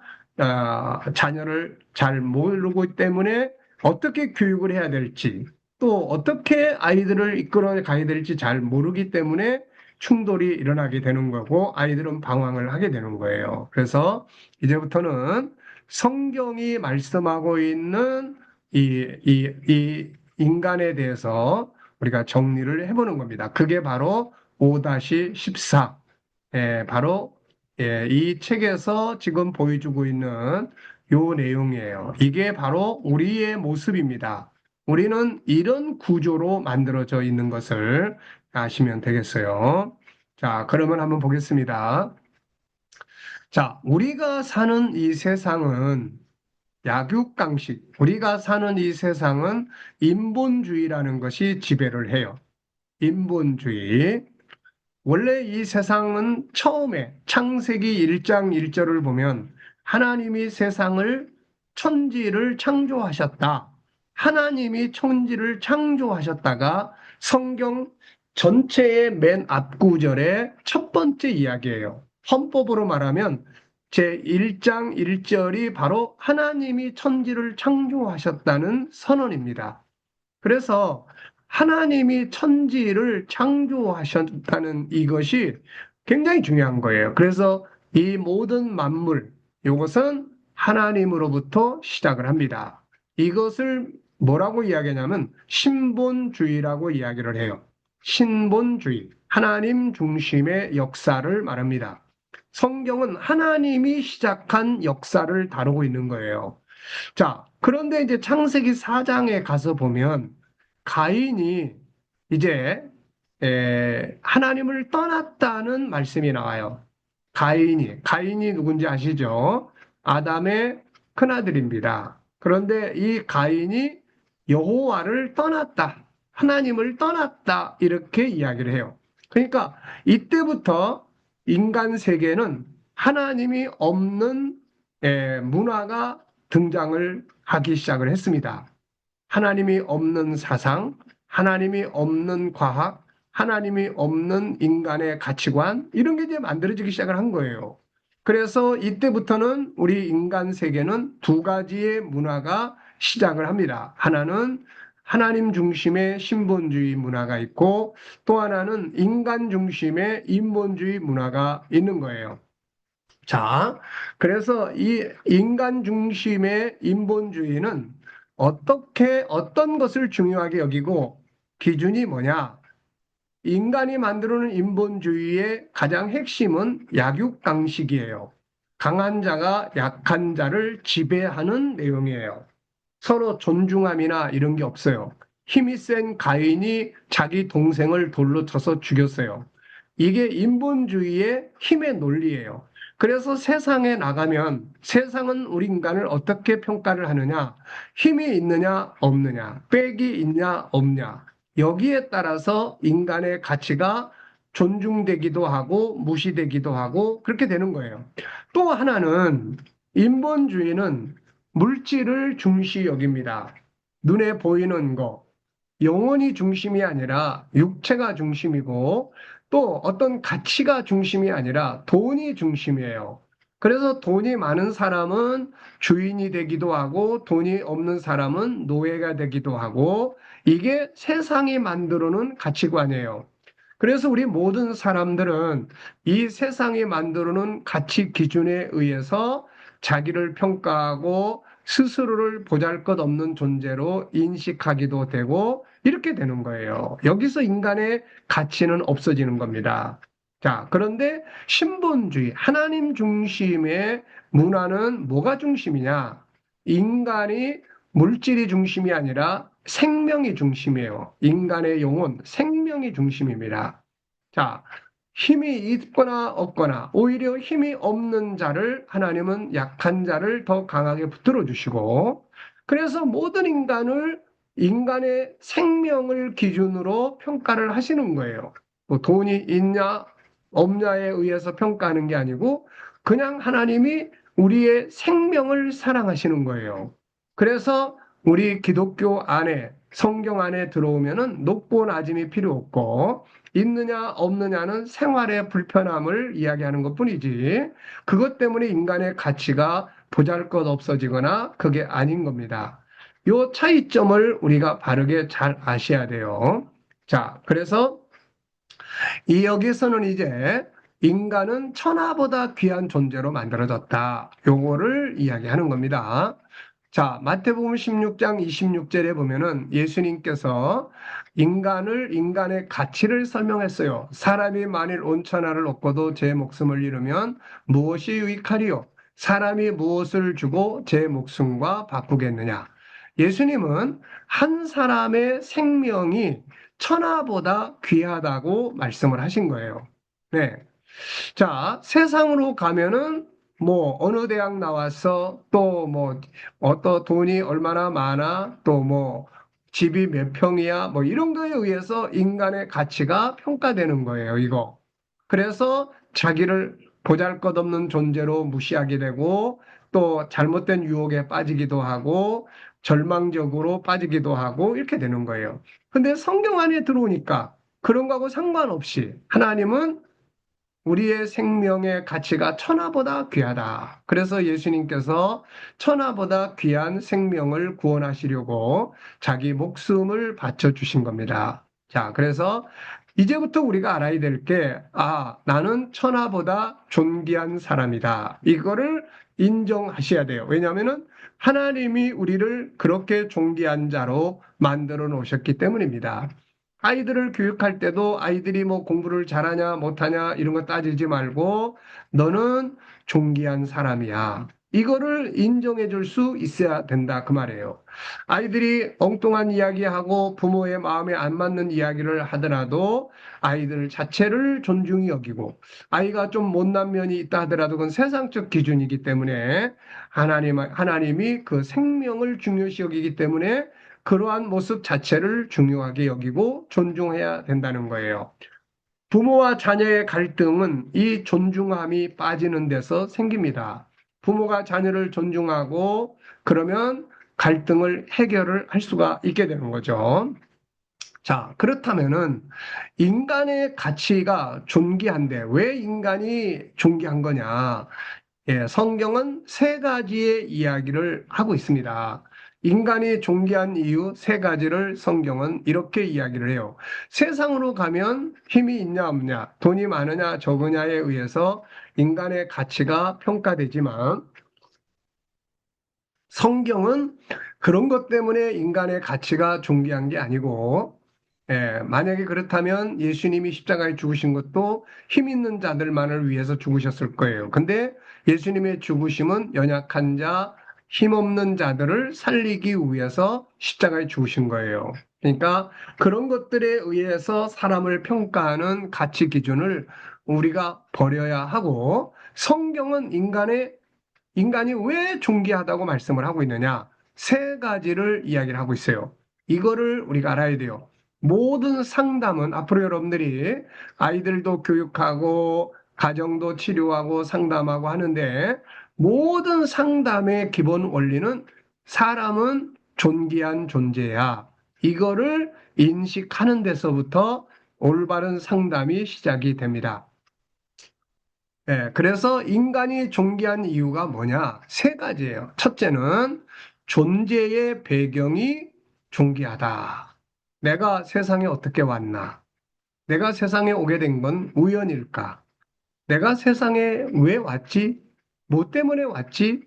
자녀를 잘 모르기 때문에 어떻게 교육을 해야 될지, 또 어떻게 아이들을 이끌어 가야 될지 잘 모르기 때문에 충돌이 일어나게 되는 거고, 아이들은 방황을 하게 되는 거예요. 그래서 이제부터는 성경이 말씀하고 있는 이 인간에 대해서 우리가 정리를 해보는 겁니다. 그게 바로 5-14. 바로 이 책에서 지금 보여주고 있는 요 내용이에요. 이게 바로 우리의 모습입니다. 우리는 이런 구조로 만들어져 있는 것을 아시면 되겠어요. 자, 그러면 한번 보겠습니다. 자, 우리가 사는 이 세상은 약육강식, 우리가 사는 이 세상은 인본주의라는 것이 지배를 해요. 인본주의. 원래 이 세상은 처음에 창세기 1장 1절을 보면 하나님이 세상을 천지를 창조하셨다. 하나님이 천지를 창조하셨다가 성경 전체의 맨 앞구절의 첫 번째 이야기예요. 헌법으로 말하면 제 1장 1절이 바로 하나님이 천지를 창조하셨다는 선언입니다. 그래서 하나님이 천지를 창조하셨다는 이것이 굉장히 중요한 거예요. 그래서 이 모든 만물, 이것은 하나님으로부터 시작을 합니다. 이것을 뭐라고 이야기하냐면 신본주의라고 이야기를 해요. 신본주의, 하나님 중심의 역사를 말합니다. 성경은 하나님이 시작한 역사를 다루고 있는 거예요. 자, 그런데 이제 창세기 4장에 가서 보면 가인이 이제 하나님을 떠났다는 말씀이 나와요. 가인이 누군지 아시죠? 아담의 큰아들입니다. 그런데 이 가인이 여호와를 떠났다. 하나님을 떠났다. 이렇게 이야기를 해요. 그러니까 이때부터 인간 세계는 하나님이 없는 문화가 등장을 하기 시작을 했습니다. 하나님이 없는 사상, 하나님이 없는 과학, 하나님이 없는 인간의 가치관, 이런 게 이제 만들어지기 시작을 한 거예요. 그래서 이때부터는 우리 인간 세계는 두 가지의 문화가 시작을 합니다. 하나는 하나님 중심의 신본주의 문화가 있고 또 하나는 인간 중심의 인본주의 문화가 있는 거예요. 자, 그래서 이 인간 중심의 인본주의는 어떤 것을 중요하게 여기고 기준이 뭐냐? 인간이 만들어놓은 인본주의의 가장 핵심은 약육강식이에요. 강한 자가 약한 자를 지배하는 내용이에요. 서로 존중함이나 이런 게 없어요. 힘이 센 가인이 자기 동생을 돌로 쳐서 죽였어요. 이게 인본주의의 힘의 논리예요. 그래서 세상에 나가면 세상은 우리 인간을 어떻게 평가를 하느냐, 힘이 있느냐, 없느냐, 빽이 있냐, 없냐. 여기에 따라서 인간의 가치가 존중되기도 하고 무시되기도 하고 그렇게 되는 거예요. 또 하나는 인본주의는 물질을 중시 여깁니다. 눈에 보이는 거, 영혼이 중심이 아니라 육체가 중심이고 또 어떤 가치가 중심이 아니라 돈이 중심이에요. 그래서 돈이 많은 사람은 주인이 되기도 하고 돈이 없는 사람은 노예가 되기도 하고 이게 세상이 만들어 놓은 가치관이에요. 그래서 우리 모든 사람들은 이 세상이 만들어 놓은 가치 기준에 의해서 자기를 평가하고 스스로를 보잘것없는 존재로 인식하기도 되고 이렇게 되는 거예요. 여기서 인간의 가치는 없어지는 겁니다. 자, 그런데 신본주의, 하나님 중심의 문화는 뭐가 중심이냐? 인간이 물질이 중심이 아니라 생명이 중심이에요. 인간의 영혼, 생명이 중심입니다. 자, 힘이 있거나 없거나 오히려 힘이 없는 자를 하나님은 약한 자를 더 강하게 붙들어 주시고 그래서 모든 인간을 인간의 생명을 기준으로 평가를 하시는 거예요. 뭐 돈이 있냐 없냐에 의해서 평가하는 게 아니고 그냥 하나님이 우리의 생명을 사랑하시는 거예요. 그래서 우리 기독교 안에 성경 안에 들어오면은 높고 낮음이 필요 없고 있느냐 없느냐는 생활의 불편함을 이야기하는 것뿐이지 그것 때문에 인간의 가치가 보잘것 없어지거나 그게 아닌 겁니다. 요 차이점을 우리가 바르게 잘 아셔야 돼요. 자, 그래서 이 여기서는 이제 인간은 천하보다 귀한 존재로 만들어졌다. 요거를 이야기하는 겁니다. 자, 마태복음 16장 26절에 보면은 예수님께서 인간의 가치를 설명했어요. 사람이 만일 온 천하를 얻고도 제 목숨을 잃으면 무엇이 유익하리요? 사람이 무엇을 주고 제 목숨과 바꾸겠느냐? 예수님은 한 사람의 생명이 천하보다 귀하다고 말씀을 하신 거예요. 네. 자, 세상으로 가면은 뭐 어느 대학 나왔어 또 뭐 어떤 돈이 얼마나 많아 또 뭐 집이 몇 평이야 뭐 이런 거에 의해서 인간의 가치가 평가되는 거예요, 이거. 그래서 자기를 보잘것없는 존재로 무시하게 되고 또 잘못된 유혹에 빠지기도 하고 절망적으로 빠지기도 하고 이렇게 되는 거예요. 근데 성경 안에 들어오니까 그런 거하고 상관없이 하나님은 우리의 생명의 가치가 천하보다 귀하다. 그래서 예수님께서 천하보다 귀한 생명을 구원하시려고 자기 목숨을 바쳐 주신 겁니다. 자, 그래서 이제부터 우리가 알아야 될 게, 나는 천하보다 존귀한 사람이다. 이거를 인정하셔야 돼요. 왜냐하면은 하나님이 우리를 그렇게 존귀한 자로 만들어 놓으셨기 때문입니다. 아이들을 교육할 때도 아이들이 뭐 공부를 잘하냐 못하냐 이런 거 따지지 말고 너는 존귀한 사람이야. 이거를 인정해 줄 수 있어야 된다 그 말이에요. 아이들이 엉뚱한 이야기하고 부모의 마음에 안 맞는 이야기를 하더라도 아이들 자체를 존중히 여기고 아이가 좀 못난 면이 있다 하더라도 그건 세상적 기준이기 때문에 하나님이 그 생명을 중요시 여기기 때문에 그러한 모습 자체를 중요하게 여기고 존중해야 된다는 거예요. 부모와 자녀의 갈등은 이 존중함이 빠지는 데서 생깁니다. 부모가 자녀를 존중하고 그러면 갈등을 해결을 할 수가 있게 되는 거죠. 자, 그렇다면은 인간의 가치가 존귀한데 왜 인간이 존귀한 거냐? 예, 성경은 세 가지의 이야기를 하고 있습니다. 인간이 존귀한 이유 세 가지를 성경은 이렇게 이야기를 해요. 세상으로 가면 힘이 있냐 없냐, 돈이 많으냐 적으냐에 의해서 인간의 가치가 평가되지만 성경은 그런 것 때문에 인간의 가치가 존귀한 게 아니고 만약에 그렇다면 예수님이 십자가에 죽으신 것도 힘 있는 자들만을 위해서 죽으셨을 거예요. 근데 예수님의 죽으심은 연약한 자, 힘없는 자들을 살리기 위해서 십자가에 죽으신 거예요. 그러니까 그런 것들에 의해서 사람을 평가하는 가치 기준을 우리가 버려야 하고 성경은 인간이 왜 존귀하다고 말씀을 하고 있느냐? 세 가지를 이야기를 하고 있어요. 이거를 우리가 알아야 돼요. 모든 상담은 앞으로 여러분들이 아이들도 교육하고 가정도 치료하고 상담하고 하는데 모든 상담의 기본 원리는 사람은 존귀한 존재야. 이거를 인식하는 데서부터 올바른 상담이 시작이 됩니다. 그래서 인간이 존귀한 이유가 뭐냐? 세 가지예요. 첫째는 존재의 배경이 존귀하다. 내가 세상에 어떻게 왔나? 내가 세상에 오게 된 건 우연일까? 내가 세상에 왜 왔지? 뭐 때문에 왔지?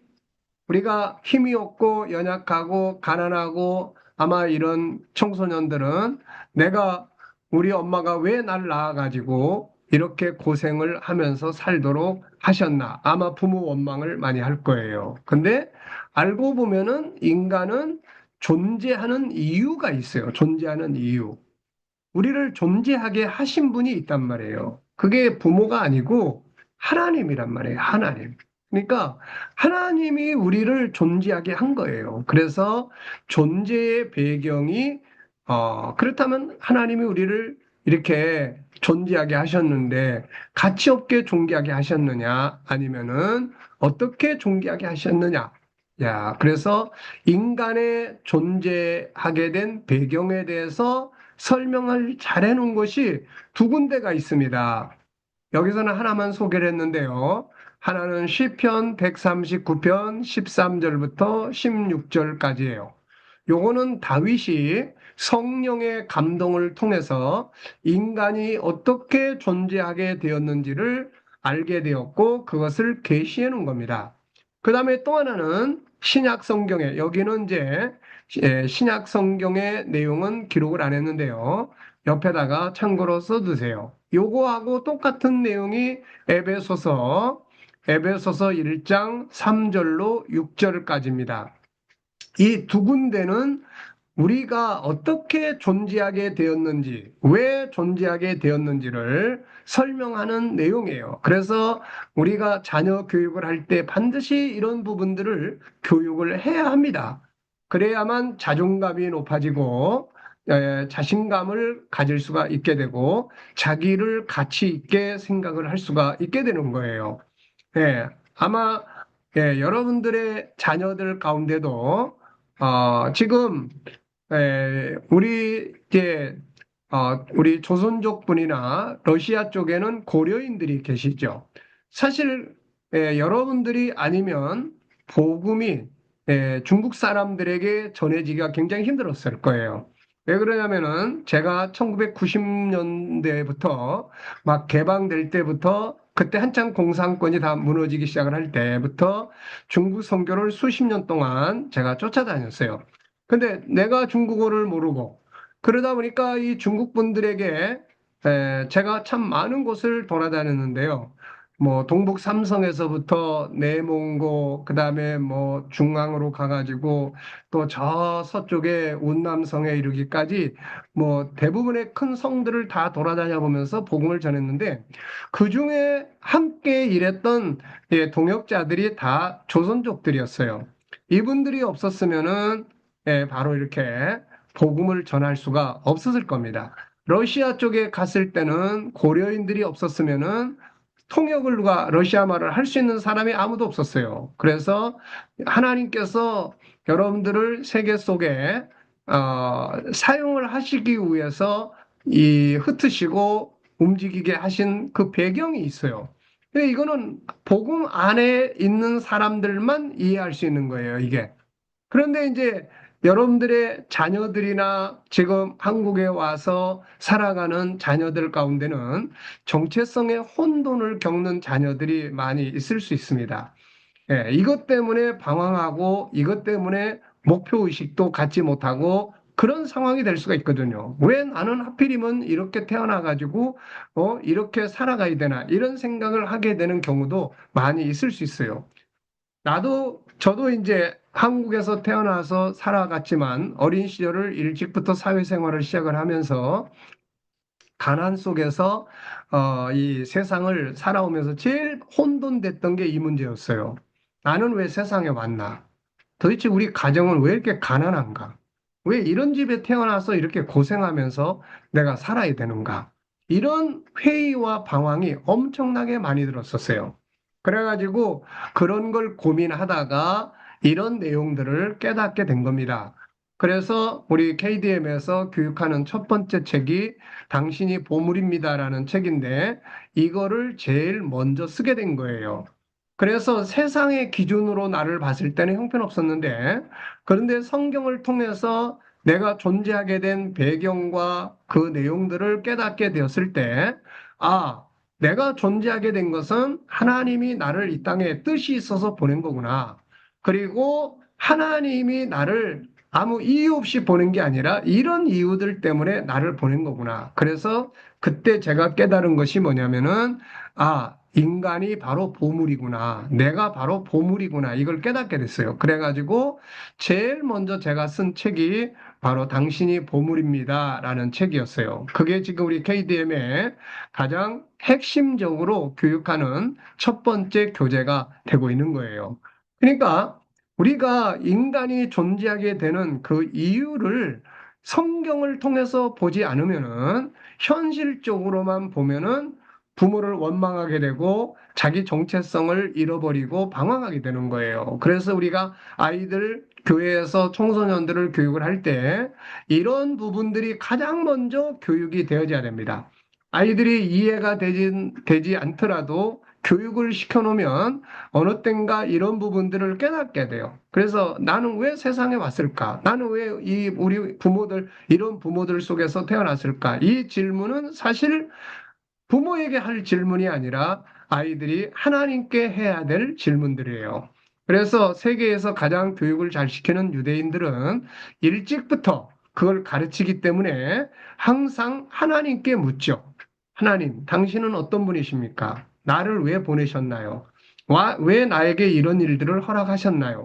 우리가 힘이 없고 연약하고 가난하고 아마 이런 청소년들은 내가 우리 엄마가 왜 날 낳아가지고 이렇게 고생을 하면서 살도록 하셨나? 아마 부모 원망을 많이 할 거예요. 근데 알고 보면은 인간은 존재하는 이유가 있어요. 존재하는 이유. 우리를 존재하게 하신 분이 있단 말이에요. 그게 부모가 아니고 하나님이란 말이에요. 하나님. 그러니까 하나님이 우리를 존재하게 한 거예요. 그래서 존재의 배경이 그렇다면 하나님이 우리를 이렇게 존재하게 하셨는데 가치 없게 존귀하게 하셨느냐 아니면은 어떻게 존귀하게 하셨느냐. 야, 그래서 인간의 존재하게 된 배경에 대해서 설명을 잘 해놓은 것이 두 군데가 있습니다. 여기서는 하나만 소개를 했는데요. 하나는 시편 139편 13절부터 16절까지예요. 요거는 다윗이 성령의 감동을 통해서 인간이 어떻게 존재하게 되었는지를 알게 되었고 그것을 계시해 놓은 겁니다. 그 다음에 또 하나는 신약 성경에 여기는 이제 신약 성경의 내용은 기록을 안 했는데요. 옆에다가 참고로 써두세요. 요거하고 똑같은 내용이 에베소서 1장 3절로 6절까지입니다. 이 두 군데는 우리가 어떻게 존재하게 되었는지, 왜 존재하게 되었는지를 설명하는 내용이에요. 그래서 우리가 자녀 교육을 할 때 반드시 이런 부분들을 교육을 해야 합니다. 그래야만 자존감이 높아지고, 자신감을 가질 수가 있게 되고, 자기를 가치 있게 생각을 할 수가 있게 되는 거예요. 아마, 여러분들의 자녀들 가운데도, 지금 우리 조선족 분이나 러시아 쪽에는 고려인들이 계시죠. 사실 여러분들이 아니면 복음이 중국 사람들에게 전해지기가 굉장히 힘들었을 거예요. 왜 그러냐면은 제가 1990년대부터 막 개방될 때부터 그때 한창 공산권이 다 무너지기 시작을 할 때부터 중국 선교를 수십 년 동안 제가 쫓아다녔어요. 근데 내가 중국어를 모르고 그러다 보니까 이 중국 분들에게 제가 참 많은 곳을 돌아다녔는데요. 뭐 동북 삼성에서부터 내몽고 그다음에 뭐 중앙으로 가가지고 또 저 서쪽에 운남성에 이르기까지 뭐 대부분의 큰 성들을 다 돌아다녀 보면서 복음을 전했는데 그 중에 함께 일했던 동역자들이 다 조선족들이었어요. 이분들이 없었으면은 바로 이렇게 복음을 전할 수가 없었을 겁니다. 러시아 쪽에 갔을 때는 고려인들이 없었으면은 통역을 누가 러시아 말을 할 수 있는 사람이 아무도 없었어요. 그래서 하나님께서 여러분들을 세계 속에 사용을 하시기 위해서 이 흩으시고 움직이게 하신 그 배경이 있어요. 근데 이거는 복음 안에 있는 사람들만 이해할 수 있는 거예요, 이게. 그런데 이제 여러분들의 자녀들이나 지금 한국에 와서 살아가는 자녀들 가운데는 정체성의 혼돈을 겪는 자녀들이 많이 있을 수 있습니다. 이것 때문에 방황하고 이것 때문에 목표 의식도 갖지 못하고 그런 상황이 될 수가 있거든요. 왜 나는 하필이면 이렇게 태어나가지고, 이렇게 살아가야 되나, 이런 생각을 하게 되는 경우도 많이 있을 수 있어요. 저도 이제 한국에서 태어나서 살아갔지만 어린 시절을 일찍부터 사회생활을 시작을 하면서 가난 속에서 이 세상을 살아오면서 제일 혼돈됐던 게 이 문제였어요. 나는 왜 세상에 왔나? 도대체 우리 가정은 왜 이렇게 가난한가? 왜 이런 집에 태어나서 이렇게 고생하면서 내가 살아야 되는가? 이런 회의와 방황이 엄청나게 많이 들었었어요. 그래가지고 그런 걸 고민하다가 이런 내용들을 깨닫게 된 겁니다. 그래서 우리 KDM에서 교육하는 첫 번째 책이 당신이 보물입니다라는 책인데 이거를 제일 먼저 쓰게 된 거예요. 그래서 세상의 기준으로 나를 봤을 때는 형편없었는데, 그런데 성경을 통해서 내가 존재하게 된 배경과 그 내용들을 깨닫게 되었을 때, 아, 내가 존재하게 된 것은 하나님이 나를 이 땅에 뜻이 있어서 보낸 거구나. 그리고 하나님이 나를 아무 이유 없이 보낸 게 아니라 이런 이유들 때문에 나를 보낸 거구나. 그래서 그때 제가 깨달은 것이 뭐냐면은, 인간이 바로 보물이구나. 내가 바로 보물이구나. 이걸 깨닫게 됐어요. 그래가지고 제일 먼저 제가 쓴 책이 바로 당신이 보물입니다. 라는 책이었어요. 그게 지금 우리 KDM의 가장 핵심적으로 교육하는 첫 번째 교재가 되고 있는 거예요. 그러니까 우리가 인간이 존재하게 되는 그 이유를 성경을 통해서 보지 않으면은 현실적으로만 보면은 부모를 원망하게 되고 자기 정체성을 잃어버리고 방황하게 되는 거예요. 그래서 우리가 아이들 교회에서 청소년들을 교육을 할 때 이런 부분들이 가장 먼저 교육이 되어져야 됩니다. 아이들이 이해가 되지 않더라도 교육을 시켜놓으면 어느 땐가 이런 부분들을 깨닫게 돼요. 그래서 나는 왜 세상에 왔을까? 나는 왜 우리 부모들, 이런 부모들 속에서 태어났을까? 이 질문은 사실 부모에게 할 질문이 아니라 아이들이 하나님께 해야 될 질문들이에요. 그래서 세계에서 가장 교육을 잘 시키는 유대인들은 일찍부터 그걸 가르치기 때문에 항상 하나님께 묻죠. 하나님, 당신은 어떤 분이십니까? 나를 왜 보내셨나요? 왜 나에게 이런 일들을 허락하셨나요?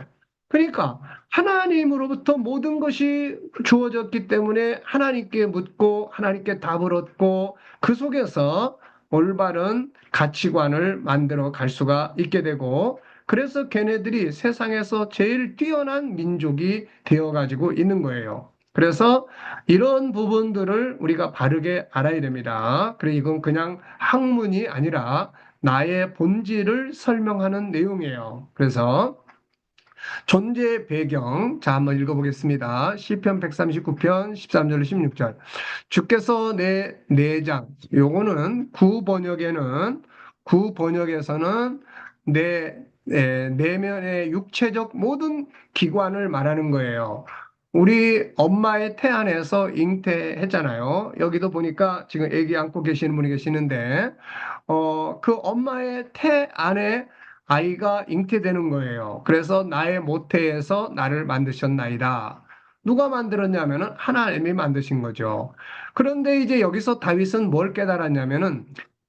그러니까 하나님으로부터 모든 것이 주어졌기 때문에 하나님께 묻고 하나님께 답을 얻고 그 속에서 올바른 가치관을 만들어 갈 수가 있게 되고 그래서 걔네들이 세상에서 제일 뛰어난 민족이 되어 가지고 있는 거예요. 그래서 이런 부분들을 우리가 바르게 알아야 됩니다. 그래 이건 그냥 학문이 아니라 나의 본질을 설명하는 내용이에요. 그래서 존재의 배경, 자, 한번 읽어보겠습니다. 시편 139편 13절 16절. 주께서 내 내장, 요거는 구번역에서는 내면의 육체적 모든 기관을 말하는 거예요. 우리 엄마의 태 안에서 잉태했잖아요. 여기도 보니까 지금 아기 안고 계시는 분이 계시는데, 그 엄마의 태 안에 아이가 잉태되는 거예요. 그래서 나의 모태에서 나를 만드셨나이다. 누가 만들었냐면은 하나님이 만드신 거죠. 그런데 이제 여기서 다윗은 뭘 깨달았냐면은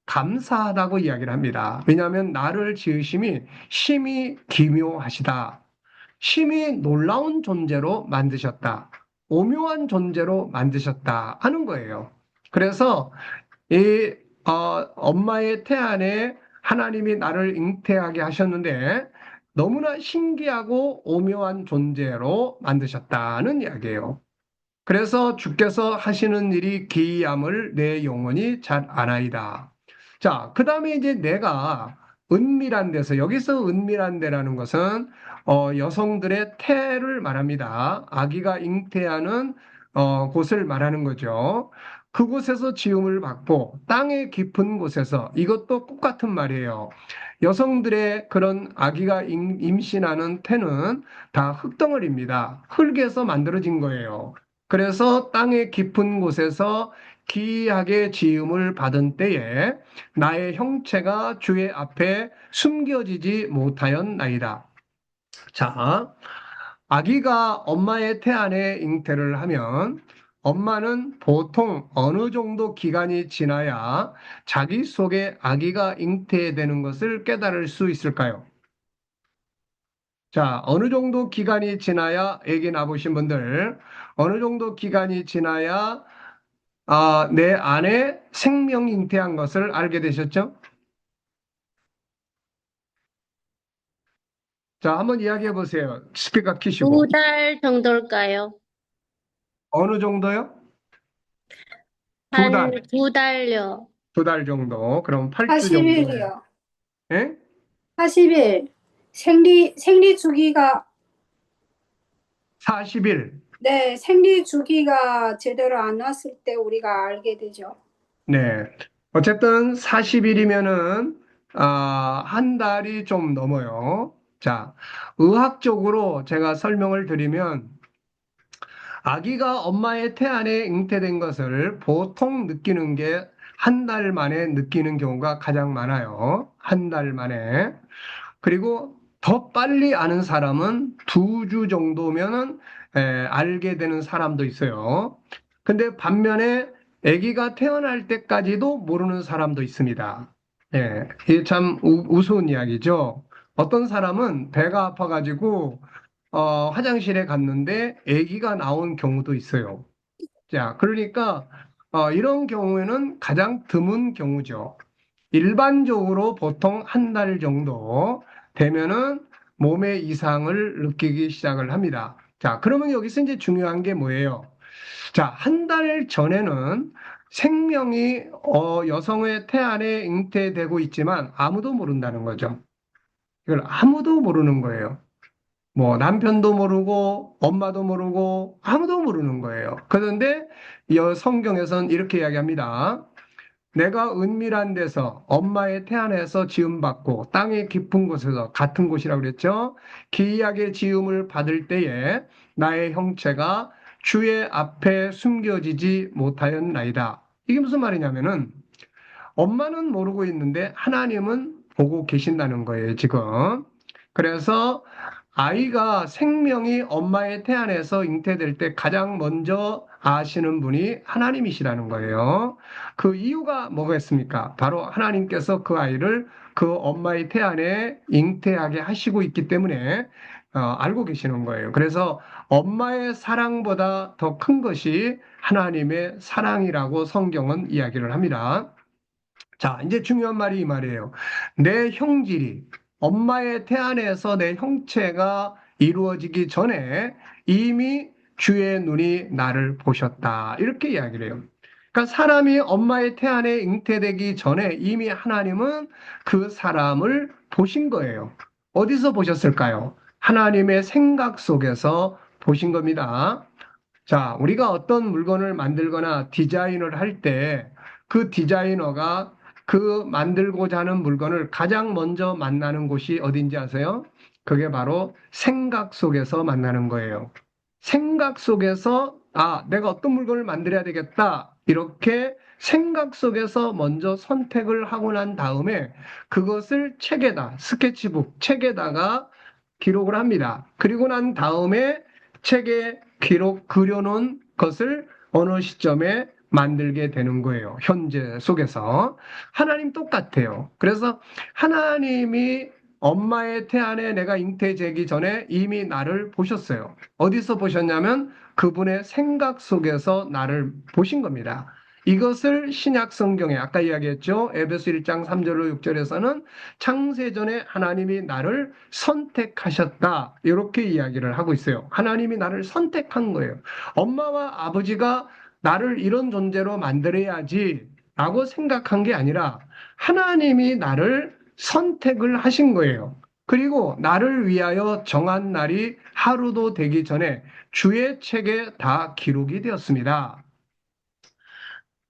감사하다고 이야기를 합니다. 왜냐하면 나를 지으심이 심히 기묘하시다. 심히 놀라운 존재로 만드셨다. 오묘한 존재로 만드셨다 하는 거예요. 그래서 이 엄마의 태 안에 하나님이 나를 잉태하게 하셨는데 너무나 신기하고 오묘한 존재로 만드셨다는 이야기예요. 그래서 주께서 하시는 일이 기이함을 내 영혼이 잘 아나이다. 자, 그 다음에 이제 내가 은밀한 데서, 여기서 은밀한 데라는 것은 여성들의 태를 말합니다. 아기가 잉태하는 곳을 말하는 거죠. 그곳에서 지음을 받고 땅의 깊은 곳에서 이것도 똑같은 말이에요. 여성들의 그런 아기가 임신하는 태는 다 흙덩어리입니다. 흙에서 만들어진 거예요. 그래서 땅의 깊은 곳에서 기이하게 지음을 받은 때에 나의 형체가 주의 앞에 숨겨지지 못하였나이다. 자, 아기가 엄마의 태안에 잉태를 하면 엄마는 보통 어느 정도 기간이 지나야 자기 속에 아기가 잉태되는 것을 깨달을 수 있을까요? 자, 어느 정도 기간이 지나야 아기 낳으신 분들, 어느 정도 기간이 지나야 내 안에 생명 잉태한 것을 알게 되셨죠? 자, 한번 이야기해 보세요. 스피커 키시고. 2달 정도일까요? 어느 정도요? 두 한 달, 2달요. 2달 정도. 그럼 8주 정도. 40일이요. 예? 40일. 생리 주기가, 40일. 네, 생리 주기가 제대로 안 왔을 때 우리가 알게 되죠. 네. 어쨌든 40일이면은, 한 달이 좀 넘어요. 자, 의학적으로 제가 설명을 드리면, 아기가 엄마의 태안에 잉태된 것을 보통 느끼는 게 한 달 만에 느끼는 경우가 가장 많아요. 한 달 만에. 그리고 더 빨리 아는 사람은 2주 정도면은 알게 되는 사람도 있어요. 근데 반면에 아기가 태어날 때까지도 모르는 사람도 있습니다. 예, 이게 참 우스운 이야기죠. 어떤 사람은 배가 아파가지고 화장실에 갔는데 아기가 나온 경우도 있어요. 자, 그러니까 이런 경우에는 가장 드문 경우죠. 일반적으로 보통 한 달 정도 되면은 몸의 이상을 느끼기 시작을 합니다. 자, 그러면 여기서 이제 중요한 게 뭐예요? 자, 한 달 전에는 생명이 여성의 태안에 잉태되고 있지만 아무도 모른다는 거죠. 이걸 아무도 모르는 거예요. 뭐 남편도 모르고 엄마도 모르고 아무도 모르는 거예요. 그런데 이 성경에서는 이렇게 이야기합니다. 내가 은밀한 데서 엄마의 태안에서 지음받고 땅의 깊은 곳에서 같은 곳이라고 그랬죠. 기이하게 지음을 받을 때에 나의 형체가 주의 앞에 숨겨지지 못하였나이다. 이게 무슨 말이냐면은 엄마는 모르고 있는데 하나님은 보고 계신다는 거예요, 지금. 그래서 아이가 생명이 엄마의 태안에서 잉태될 때 가장 먼저 아시는 분이 하나님이시라는 거예요. 그 이유가 뭐겠습니까? 바로 하나님께서 그 아이를 그 엄마의 태안에 잉태하게 하시고 있기 때문에 알고 계시는 거예요. 그래서 엄마의 사랑보다 더 큰 것이 하나님의 사랑이라고 성경은 이야기를 합니다. 자, 이제 중요한 말이 이 말이에요. 내 형질이 엄마의 태안에서 내 형체가 이루어지기 전에 이미 주의 눈이 나를 보셨다. 이렇게 이야기를 해요. 그러니까 사람이 엄마의 태안에 잉태되기 전에 이미 하나님은 그 사람을 보신 거예요. 어디서 보셨을까요? 하나님의 생각 속에서 보신 겁니다. 자, 우리가 어떤 물건을 만들거나 디자인을 할 때 그 디자이너가 그 만들고자 하는 물건을 가장 먼저 만나는 곳이 어딘지 아세요? 그게 바로 생각 속에서 만나는 거예요. 생각 속에서, 내가 어떤 물건을 만들어야 되겠다. 이렇게 생각 속에서 먼저 선택을 하고 난 다음에 그것을 책에다, 스케치북, 책에다가 기록을 합니다. 그리고 난 다음에 책에 그려놓은 것을 어느 시점에 만들게 되는 거예요. 현재 속에서. 하나님 똑같아요. 그래서 하나님이 엄마의 태안에 내가 잉태되기 전에 이미 나를 보셨어요. 어디서 보셨냐면 그분의 생각 속에서 나를 보신 겁니다. 이것을 신약 성경에 아까 이야기했죠. 에베소 1장 3절로 6절에서는 창세전에 하나님이 나를 선택하셨다. 이렇게 이야기를 하고 있어요. 하나님이 나를 선택한 거예요. 엄마와 아버지가 나를 이런 존재로 만들어야지 라고 생각한 게 아니라 하나님이 나를 선택을 하신 거예요. 그리고 나를 위하여 정한 날이 하루도 되기 전에 주의 책에 다 기록이 되었습니다.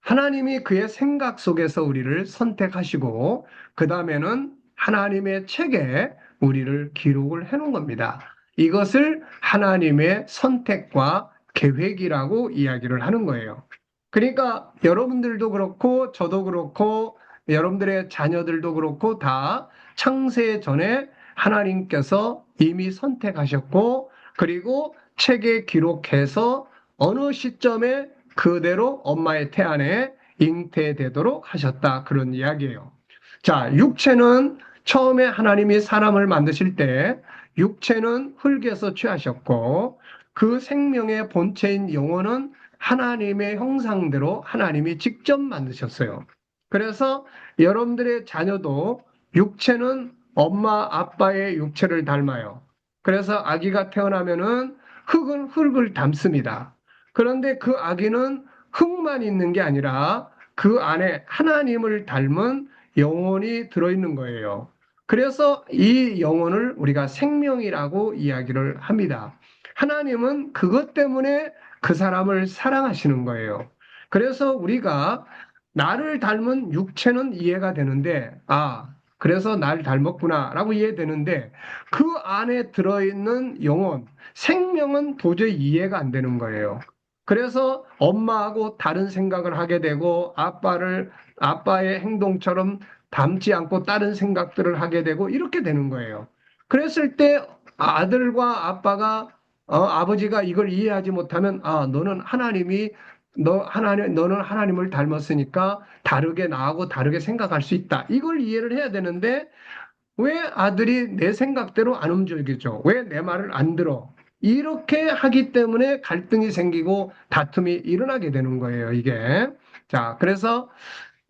하나님이 그의 생각 속에서 우리를 선택하시고 그 다음에는 하나님의 책에 우리를 기록을 해놓은 겁니다. 이것을 하나님의 선택과 계획이라고 이야기를 하는 거예요. 그러니까 여러분들도 그렇고 저도 그렇고 여러분들의 자녀들도 그렇고 다 창세 전에 하나님께서 이미 선택하셨고 그리고 책에 기록해서 어느 시점에 그대로 엄마의 태안에 잉태되도록 하셨다. 그런 이야기예요. 자, 육체는 처음에 하나님이 사람을 만드실 때 육체는 흙에서 취하셨고 그 생명의 본체인 영혼은 하나님의 형상대로 하나님이 직접 만드셨어요. 그래서 여러분들의 자녀도 육체는 엄마 아빠의 육체를 닮아요. 그래서 아기가 태어나면은 흙은 흙을 닮습니다. 그런데 그 아기는 흙만 있는 게 아니라 그 안에 하나님을 닮은 영혼이 들어있는 거예요. 그래서 이 영혼을 우리가 생명이라고 이야기를 합니다. 하나님은 그것 때문에 그 사람을 사랑하시는 거예요. 그래서 우리가 나를 닮은 육체는 이해가 되는데, 그래서 날 닮았구나라고 이해되는데, 그 안에 들어있는 영혼, 생명은 도저히 이해가 안 되는 거예요. 그래서 엄마하고 다른 생각을 하게 되고, 아빠의 행동처럼 닮지 않고 다른 생각들을 하게 되고, 이렇게 되는 거예요. 그랬을 때 아들과 아버지가 이걸 이해하지 못하면, 너는 하나님을 닮았으니까 다르게 나하고 다르게 생각할 수 있다. 이걸 이해를 해야 되는데, 왜 아들이 내 생각대로 안 움직이죠? 왜 내 말을 안 들어? 이렇게 하기 때문에 갈등이 생기고 다툼이 일어나게 되는 거예요, 이게. 자, 그래서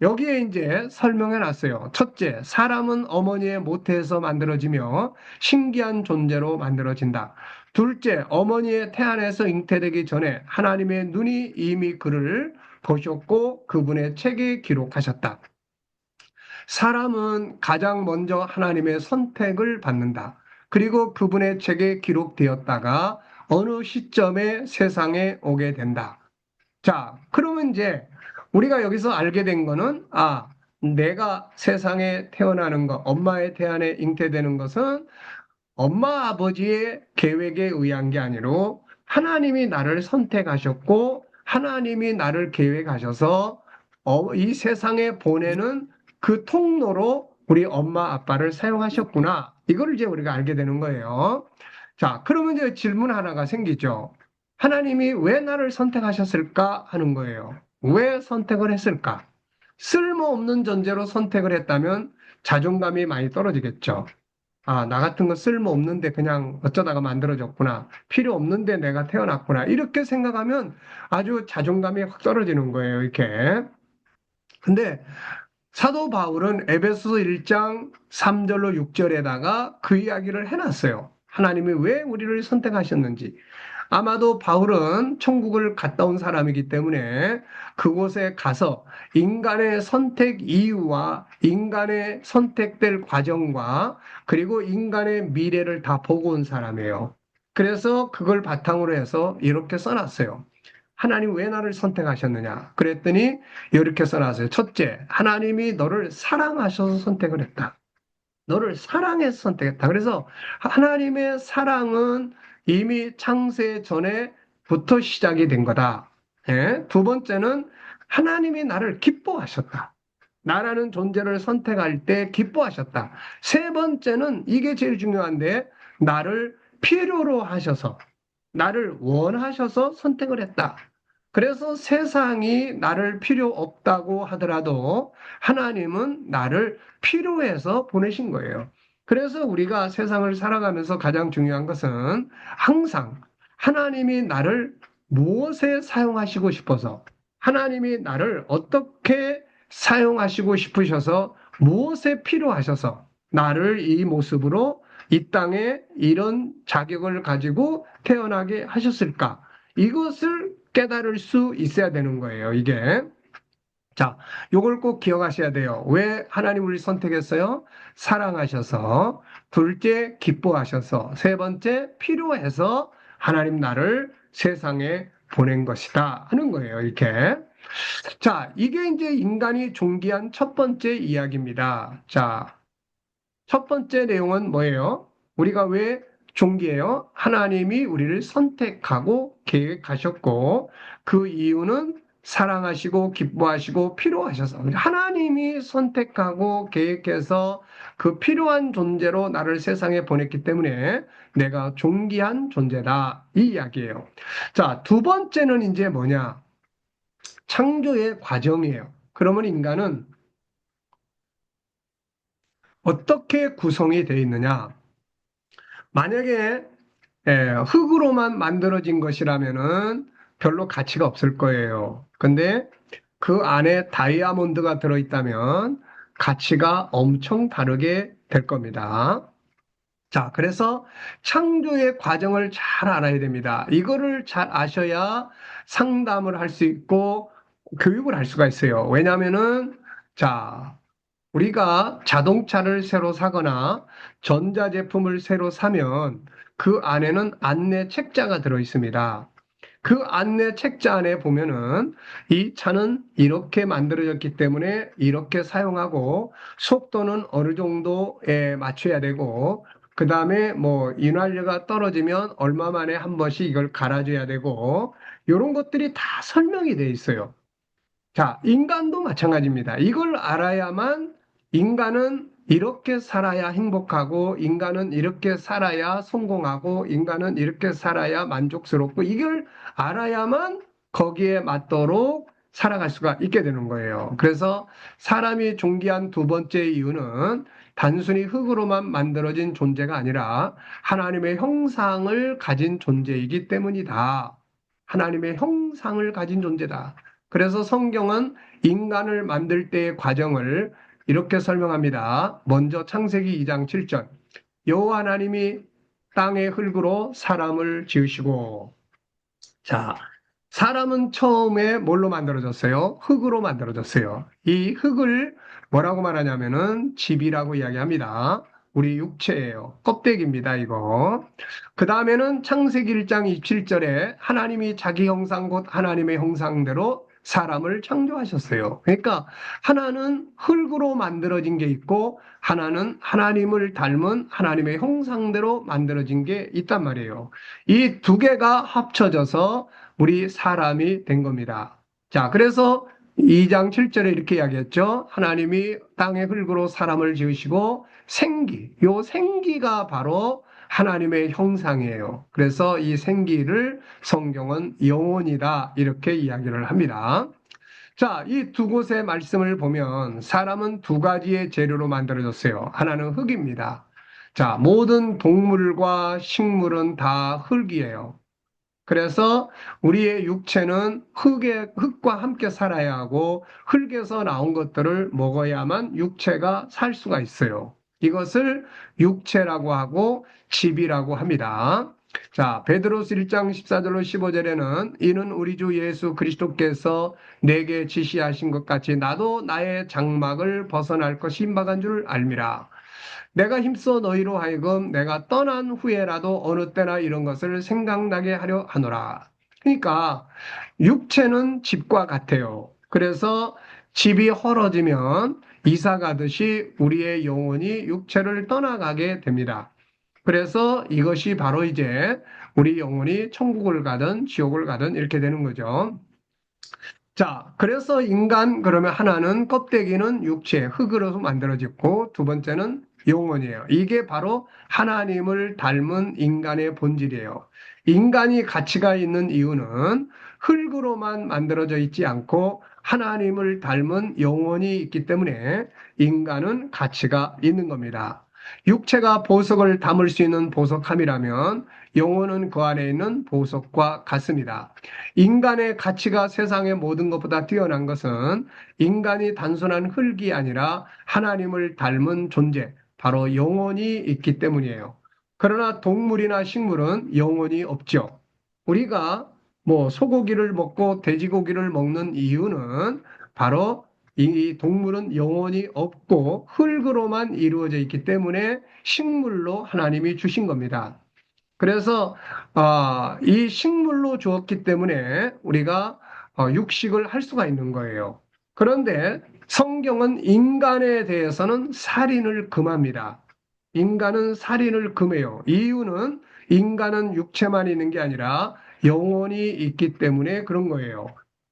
여기에 이제 설명해 놨어요. 첫째, 사람은 어머니의 모태에서 만들어지며 신기한 존재로 만들어진다. 둘째, 어머니의 태안에서 잉태되기 전에 하나님의 눈이 이미 그를 보셨고 그분의 책에 기록하셨다. 사람은 가장 먼저 하나님의 선택을 받는다. 그리고 그분의 책에 기록되었다가 어느 시점에 세상에 오게 된다. 자, 그러면 이제 우리가 여기서 알게 된 거는, 내가 세상에 태어나는 것, 엄마의 태안에 잉태되는 것은 엄마 아버지의 계획에 의한 게 아니로 하나님이 나를 선택하셨고 하나님이 나를 계획하셔서 이 세상에 보내는 그 통로로 우리 엄마 아빠를 사용하셨구나. 이걸 이제 우리가 알게 되는 거예요. 자, 그러면 이제 질문 하나가 생기죠. 하나님이 왜 나를 선택하셨을까 하는 거예요. 왜 선택을 했을까? 쓸모없는 존재로 선택을 했다면 자존감이 많이 떨어지겠죠. 나 같은 거 쓸모없는데 그냥 어쩌다가 만들어졌구나. 필요 없는데 내가 태어났구나. 이렇게 생각하면 아주 자존감이 확 떨어지는 거예요, 이렇게. 근데 사도 바울은 에베소서 1장 3절로 6절에다가 그 이야기를 해놨어요. 하나님이 왜 우리를 선택하셨는지. 아마도 바울은 천국을 갔다 온 사람이기 때문에 그곳에 가서 인간의 선택 이유와 인간의 선택될 과정과 그리고 인간의 미래를 다 보고 온 사람이에요. 그래서 그걸 바탕으로 해서 이렇게 써놨어요. 하나님 왜 나를 선택하셨느냐? 그랬더니 이렇게 써놨어요. 첫째, 하나님이 너를 사랑하셔서 선택을 했다. 너를 사랑해서 선택했다. 그래서 하나님의 사랑은 이미 창세 전에부터 시작이 된 거다. 예? 두 번째는 하나님이 나를 기뻐하셨다. 나라는 존재를 선택할 때 기뻐하셨다. 세 번째는 이게 제일 중요한데 나를 필요로 하셔서 나를 원하셔서 선택을 했다. 그래서 세상이 나를 필요 없다고 하더라도 하나님은 나를 필요해서 보내신 거예요. 그래서 우리가 세상을 살아가면서 가장 중요한 것은 항상 하나님이 나를 무엇에 사용하시고 싶어서 하나님이 나를 어떻게 사용하시고 싶으셔서 무엇에 필요하셔서 나를 이 모습으로 이 땅에 이런 자격을 가지고 태어나게 하셨을까? 이것을 깨달을 수 있어야 되는 거예요, 이게. 자, 요걸 꼭 기억하셔야 돼요. 왜 하나님 우리를 선택했어요? 사랑하셔서, 둘째, 기뻐하셔서, 세 번째, 필요해서 하나님 나를 세상에 보낸 것이다 하는 거예요, 이렇게. 자, 이게 이제 인간이 존귀한 첫 번째 이야기입니다. 자, 첫 번째 내용은 뭐예요? 우리가 왜 존귀해요? 하나님이 우리를 선택하고 계획하셨고 그 이유는 사랑하시고 기뻐하시고 필요하셔서 하나님이 선택하고 계획해서 그 필요한 존재로 나를 세상에 보냈기 때문에 내가 존귀한 존재다. 이 이야기예요. 자, 두 번째는 이제 뭐냐? 창조의 과정이에요. 그러면 인간은 어떻게 구성이 되어 있느냐? 만약에 흙으로만 만들어진 것이라면은 별로 가치가 없을 거예요. 근데 그 안에 다이아몬드가 들어있다면 가치가 엄청 다르게 될 겁니다. 자, 그래서 창조의 과정을 잘 알아야 됩니다. 이거를 잘 아셔야 상담을 할 수 있고 교육을 할 수가 있어요. 왜냐하면은, 자, 우리가 자동차를 새로 사거나 전자제품을 새로 사면 그 안에는 안내 책자가 들어 있습니다. 그 안내 책자 안에 보면은 이 차는 이렇게 만들어졌기 때문에 이렇게 사용하고 속도는 어느 정도에 맞춰야 되고 그 다음에 뭐 인활료가 떨어지면 얼마 만에 한 번씩 이걸 갈아줘야 되고 이런 것들이 다 설명이 돼 있어요. 자, 인간도 마찬가지입니다. 이걸 알아야만 인간은 이렇게 살아야 행복하고, 인간은 이렇게 살아야 성공하고, 인간은 이렇게 살아야 만족스럽고, 이걸 알아야만 거기에 맞도록 살아갈 수가 있게 되는 거예요. 그래서 사람이 존귀한 두 번째 이유는 단순히 흙으로만 만들어진 존재가 아니라 하나님의 형상을 가진 존재이기 때문이다. 하나님의 형상을 가진 존재다. 그래서 성경은 인간을 만들 때의 과정을 이렇게 설명합니다. 먼저 창세기 2장 7절. 여호와 하나님이 땅의 흙으로 사람을 지으시고, 자, 사람은 처음에 뭘로 만들어졌어요? 흙으로 만들어졌어요. 이 흙을 뭐라고 말하냐면은 집이라고 이야기합니다. 우리 육체예요. 껍데기입니다, 이거. 그 다음에는 창세기 1장 27절에 하나님이 자기 형상 곧 하나님의 형상대로 사람을 창조하셨어요. 그러니까 하나는 흙으로 만들어진 게 있고 하나는 하나님을 닮은 하나님의 형상대로 만들어진 게 있단 말이에요. 이 두 개가 합쳐져서 우리 사람이 된 겁니다. 자, 그래서 2장 7절에 이렇게 이야기했죠. 하나님이 땅의 흙으로 사람을 지으시고 요 생기가 바로 하나님의 형상이에요. 그래서 이 생기를 성경은 영혼이다 이렇게 이야기를 합니다. 자, 이 두 곳의 말씀을 보면 사람은 두 가지의 재료로 만들어졌어요. 하나는 흙입니다. 자, 모든 동물과 식물은 다 흙이에요. 그래서 우리의 육체는 흙과 함께 살아야 하고 흙에서 나온 것들을 먹어야만 육체가 살 수가 있어요. 이것을 육체라고 하고 집이라고 합니다. 자, 베드로스 1장 14절로 15절에는 이는 우리 주 예수 그리스도께서 내게 지시하신 것 같이 나도 나의 장막을 벗어날 것이 임박한 줄 알미라. 내가 힘써 너희로 하여금 내가 떠난 후에라도 어느 때나 이런 것을 생각나게 하려 하노라. 그러니까 육체는 집과 같아요. 그래서 집이 헐어지면 이사 가듯이 우리의 영혼이 육체를 떠나가게 됩니다. 그래서 이것이 바로 이제 우리 영혼이 천국을 가든 지옥을 가든 이렇게 되는 거죠. 자, 그래서 인간, 그러면 하나는 껍데기는 육체, 흙으로 만들어졌고, 두 번째는 영혼이에요. 이게 바로 하나님을 닮은 인간의 본질이에요. 인간이 가치가 있는 이유는 흙으로만 만들어져 있지 않고 하나님을 닮은 영혼이 있기 때문에 인간은 가치가 있는 겁니다. 육체가 보석을 담을 수 있는 보석함이라면 영혼은 그 안에 있는 보석과 같습니다. 인간의 가치가 세상의 모든 것보다 뛰어난 것은 인간이 단순한 흙이 아니라 하나님을 닮은 존재, 바로 영혼이 있기 때문이에요. 그러나 동물이나 식물은 영혼이 없죠. 우리가 뭐 소고기를 먹고 돼지고기를 먹는 이유는 바로 이 동물은 영혼이 없고 흙으로만 이루어져 있기 때문에 식물로 하나님이 주신 겁니다. 그래서 이 식물로 주었기 때문에 우리가 육식을 할 수가 있는 거예요. 그런데 성경은 인간에 대해서는 살인을 금합니다. 인간은 살인을 금해요. 이유는 인간은 육체만 있는 게 아니라 영혼이 있기 때문에 그런 거예요.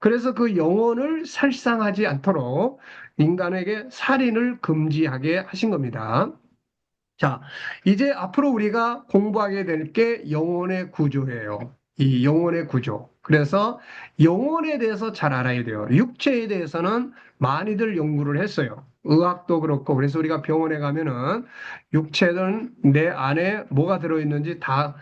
그래서 그 영혼을 살상하지 않도록 인간에게 살인을 금지하게 하신 겁니다. 자, 이제 앞으로 우리가 공부하게 될 게 영혼의 구조예요. 이 영혼의 구조. 그래서 영혼에 대해서 잘 알아야 돼요. 육체에 대해서는 많이들 연구를 했어요. 의학도 그렇고, 그래서 우리가 병원에 가면은 육체는 내 안에 뭐가 들어있는지 다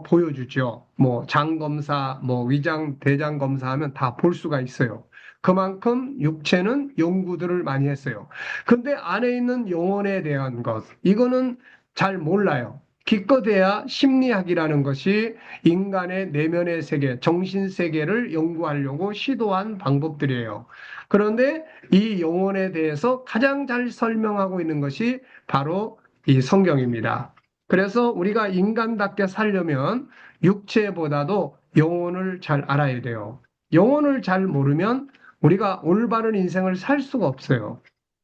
보여주죠. 뭐 장 검사, 뭐 위장, 대장 검사하면 다 볼 수가 있어요. 그만큼 육체는 연구들을 많이 했어요. 근데 안에 있는 영혼에 대한 것, 이거는 잘 몰라요. 기껏해야 심리학이라는 것이 인간의 내면의 세계, 정신 세계를 연구하려고 시도한 방법들이에요. 그런데 이 영혼에 대해서 가장 잘 설명하고 있는 것이 바로 이 성경입니다. 그래서 우리가 인간답게 살려면 육체보다도 영혼을 잘 알아야 돼요. 영혼을 잘 모르면 우리가 올바른 인생을 살 수가 없어요.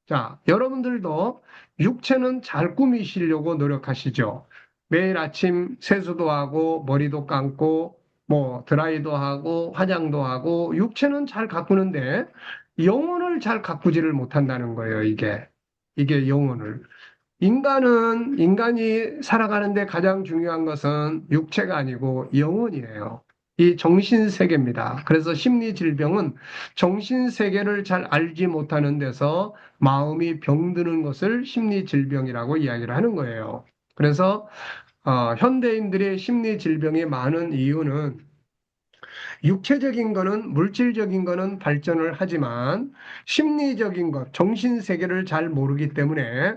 자, 여러분들도 육체는 잘 꾸미시려고 노력하시죠. 매일 아침 세수도 하고, 머리도 감고, 뭐, 드라이도 하고, 화장도 하고, 육체는 잘 가꾸는데, 영혼을 잘 가꾸지를 못한다는 거예요, 이게. 이게 영혼을. 인간이 살아가는데 가장 중요한 것은 육체가 아니고 영혼이에요. 이 정신세계입니다. 그래서 심리질병은 정신세계를 잘 알지 못하는 데서 마음이 병드는 것을 심리질병이라고 이야기를 하는 거예요. 그래서 현대인들의 심리질병이 많은 이유는 육체적인 거는, 물질적인 거는 발전을 하지만 심리적인 것, 정신세계를 잘 모르기 때문에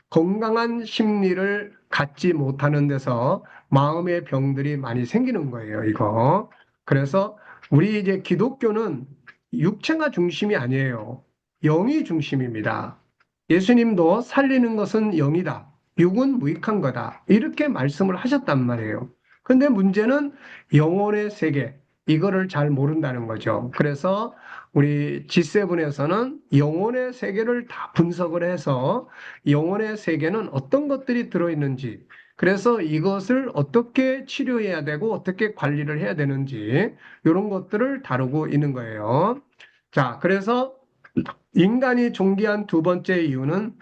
건강한 심리를 갖지 못하는 데서 마음의 병들이 많이 생기는 거예요, 이거. 그래서 우리 이제 기독교는 육체가 중심이 아니에요. 영이 중심입니다. 예수님도 살리는 것은 영이다. 육은 무익한 거다. 이렇게 말씀을 하셨단 말이에요. 근데 문제는 영혼의 세계, 이거를 잘 모른다는 거죠. 그래서 우리 G7에서는 영혼의 세계를 다 분석을 해서 영혼의 세계는 어떤 것들이 들어있는지, 그래서 이것을 어떻게 치료해야 되고 어떻게 관리를 해야 되는지 이런 것들을 다루고 있는 거예요. 자, 그래서 인간이 존귀한 두 번째 이유는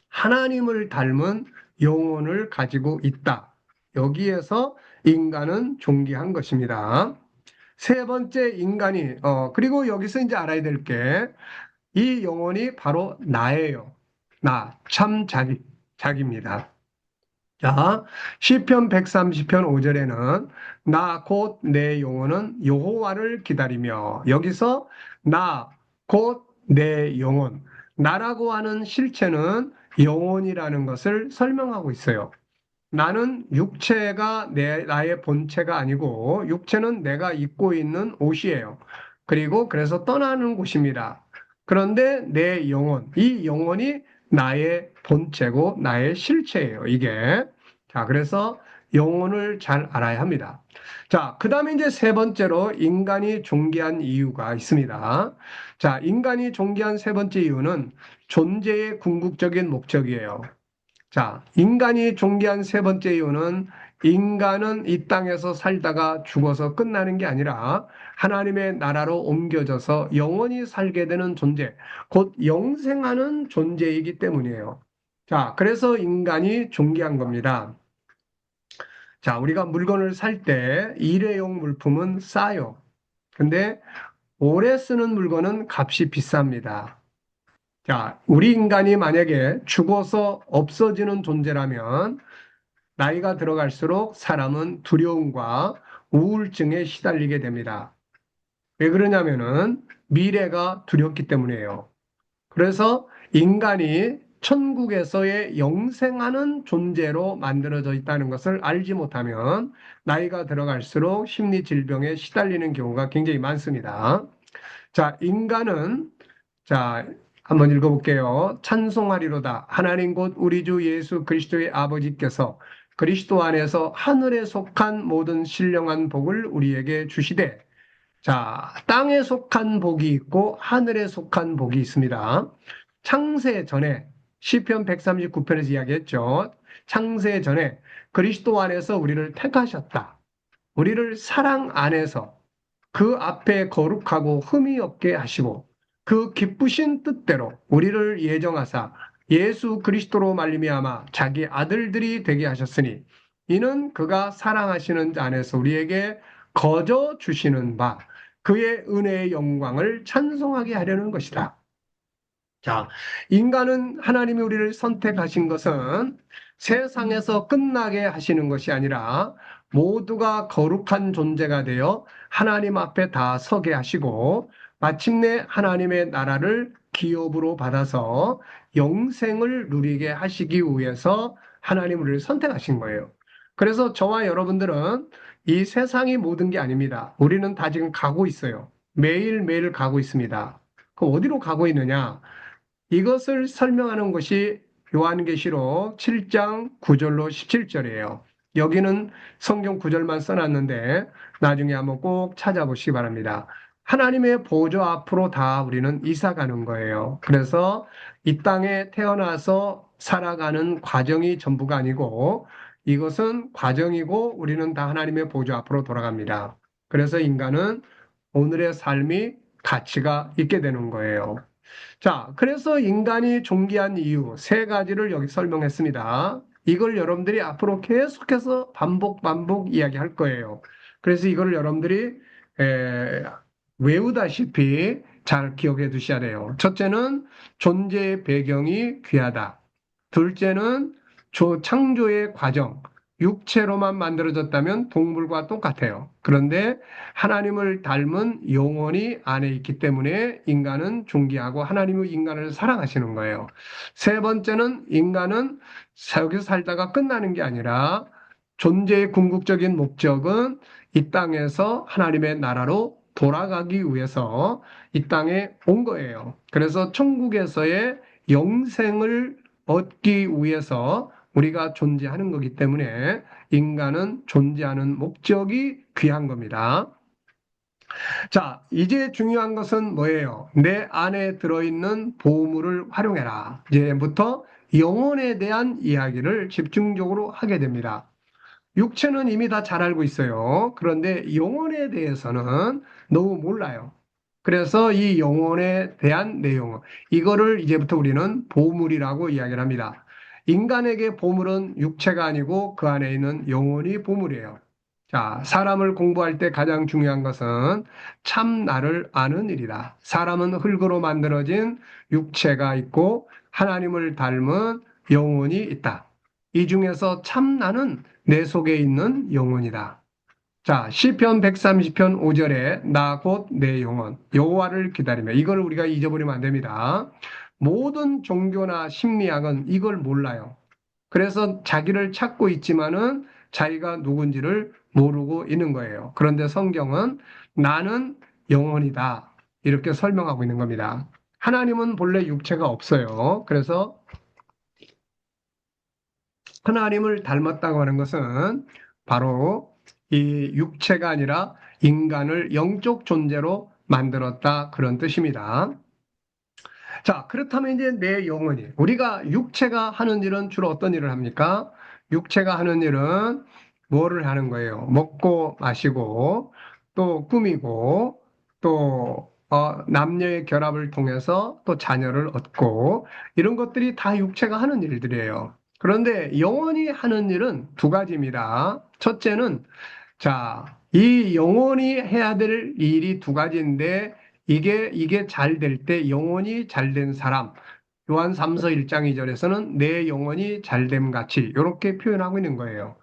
하나님을 닮은 영혼을 가지고 있다. 여기에서 인간은 존귀한 것입니다. 세 번째 인간이, 그리고 여기서 이제 알아야 될 게, 이 영혼이 바로 나예요. 참 자기입니다. 자, 시편 130편 5절에는 나 곧 내 영혼은 여호와를 기다리며, 여기서 나 곧 내 영혼, 나라고 하는 실체는 영혼이라는 것을 설명하고 있어요. 나는 육체가 나의 본체가 아니고 육체는 내가 입고 있는 옷이에요. 그리고 그래서 떠나는 곳입니다. 그런데 내 영혼, 이 영혼이 나의 본체고 나의 실체예요, 이게. 자, 그래서 영혼을 잘 알아야 합니다. 자, 그 다음에 이제 세 번째로 인간이 존귀한 이유가 있습니다. 자, 인간이 존귀한 세 번째 이유는 존재의 궁극적인 목적이에요. 자, 인간이 존귀한 세 번째 이유는 인간은 이 땅에서 살다가 죽어서 끝나는 게 아니라 하나님의 나라로 옮겨져서 영원히 살게 되는 존재, 곧 영생하는 존재이기 때문이에요. 자, 그래서 인간이 존귀한 겁니다. 자, 우리가 물건을 살 때 일회용 물품은 싸요. 근데 오래 쓰는 물건은 값이 비쌉니다. 자, 우리 인간이 만약에 죽어서 없어지는 존재라면 나이가 들어갈수록 사람은 두려움과 우울증에 시달리게 됩니다. 왜 그러냐면은 미래가 두렵기 때문이에요. 그래서 인간이 천국에서의 영생하는 존재로 만들어져 있다는 것을 알지 못하면 나이가 들어갈수록 심리 질병에 시달리는 경우가 굉장히 많습니다. 자, 인간은 자, 한번 읽어볼게요. 찬송하리로다. 하나님 곧 우리 주 예수 그리스도의 아버지께서 그리스도 안에서 하늘에 속한 모든 신령한 복을 우리에게 주시되, 자, 땅에 속한 복이 있고 하늘에 속한 복이 있습니다. 창세 전에 시편 139편에서 이야기했죠. 창세 전에 그리스도 안에서 우리를 택하셨다. 우리를 사랑 안에서 그 앞에 거룩하고 흠이 없게 하시고 그 기쁘신 뜻대로 우리를 예정하사 예수 그리스도로 말미암아 자기 아들들이 되게 하셨으니 이는 그가 사랑하시는 자 안에서 우리에게 거저 주시는 바 그의 은혜의 영광을 찬송하게 하려는 것이다. 자, 인간은 하나님이 우리를 선택하신 것은 세상에서 끝나게 하시는 것이 아니라 모두가 거룩한 존재가 되어 하나님 앞에 다 서게 하시고 마침내 하나님의 나라를 기업으로 받아서 영생을 누리게 하시기 위해서 하나님 우리를 선택하신 거예요. 그래서 저와 여러분들은 이 세상이 모든 게 아닙니다. 우리는 다 지금 가고 있어요. 매일매일 가고 있습니다. 그럼 어디로 가고 있느냐? 이것을 설명하는 것이 요한계시록 7장 9절로 17절이에요. 여기는 성경 9절만 써놨는데 나중에 한번 꼭 찾아보시기 바랍니다. 하나님의 보좌 앞으로 다 우리는 이사 가는 거예요. 그래서 이 땅에 태어나서 살아가는 과정이 전부가 아니고 이것은 과정이고 우리는 다 하나님의 보좌 앞으로 돌아갑니다. 그래서 인간은 오늘의 삶이 가치가 있게 되는 거예요. 자, 그래서 인간이 존귀한 이유 세 가지를 여기 설명했습니다. 이걸 여러분들이 앞으로 계속해서 반복 이야기할 거예요. 그래서 이걸 여러분들이 에, 외우다시피 잘 기억해 두셔야 돼요. 첫째는 존재의 배경이 귀하다. 둘째는 창조의 과정, 육체로만 만들어졌다면 동물과 똑같아요. 그런데 하나님을 닮은 영혼이 안에 있기 때문에 인간은 존귀하고 하나님의 인간을 사랑하시는 거예요. 세 번째는 인간은 여기서 살다가 끝나는 게 아니라 존재의 궁극적인 목적은 이 땅에서 하나님의 나라로 돌아가기 위해서 이 땅에 온 거예요. 그래서 천국에서의 영생을 얻기 위해서 우리가 존재하는 거기 때문에 인간은 존재하는 목적이 귀한 겁니다. 자, 이제 중요한 것은 뭐예요? 내 안에 들어있는 보물을 활용해라. 이제부터 영혼에 대한 이야기를 집중적으로 하게 됩니다. 육체는 이미 다 잘 알고 있어요. 그런데 영혼에 대해서는 너무 몰라요. 그래서 이 영혼에 대한 내용, 이거를 이제부터 우리는 보물이라고 이야기를 합니다. 인간에게 보물은 육체가 아니고 그 안에 있는 영혼이 보물이에요. 자, 사람을 공부할 때 가장 중요한 것은 참 나를 아는 일이다. 사람은 흙으로 만들어진 육체가 있고 하나님을 닮은 영혼이 있다. 이 중에서 참 나는 내 속에 있는 영혼이다. 자, 시편 130편 5절에 나 곧 내 영혼 여호와를 기다리며 이걸 우리가 잊어버리면 안 됩니다. 모든 종교나 심리학은 이걸 몰라요. 그래서 자기를 찾고 있지만은 자기가 누군지를 모르고 있는 거예요. 그런데 성경은 나는 영혼이다. 이렇게 설명하고 있는 겁니다. 하나님은 본래 육체가 없어요. 그래서 하나님을 닮았다고 하는 것은 바로 이 육체가 아니라 인간을 영적 존재로 만들었다 그런 뜻입니다. 자, 그렇다면 이제 내 영혼이 우리가 육체가 하는 일은 주로 어떤 일을 합니까? 육체가 하는 일은 뭐를 하는 거예요? 먹고 마시고 또 꾸미고 또 남녀의 결합을 통해서 또 자녀를 얻고 이런 것들이 다 육체가 하는 일들이에요. 그런데 영혼이 하는 일은 두 가지입니다. 첫째는 자, 이 영혼이 해야 될 일이 두 가지인데 이게 잘 될 때 영혼이 잘 된 사람 요한 3서 1장 2절에서는 내 영혼이 잘됨 같이 이렇게 표현하고 있는 거예요.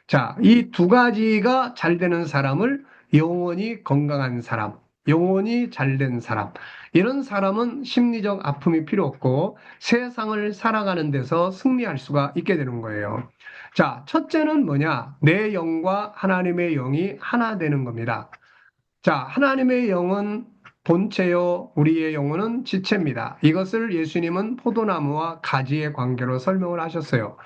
자, 이 두 가지가 잘 되는 사람을 영혼이 건강한 사람, 영혼이 잘 된 사람. 이런 사람은 심리적 아픔이 필요 없고 세상을 살아가는 데서 승리할 수가 있게 되는 거예요. 자, 첫째는 뭐냐? 내 영과 하나님의 영이 하나 되는 겁니다. 자, 하나님의 영은 본체요, 우리의 영혼은 지체입니다. 이것을 예수님은 포도나무와 가지의 관계로 설명을 하셨어요.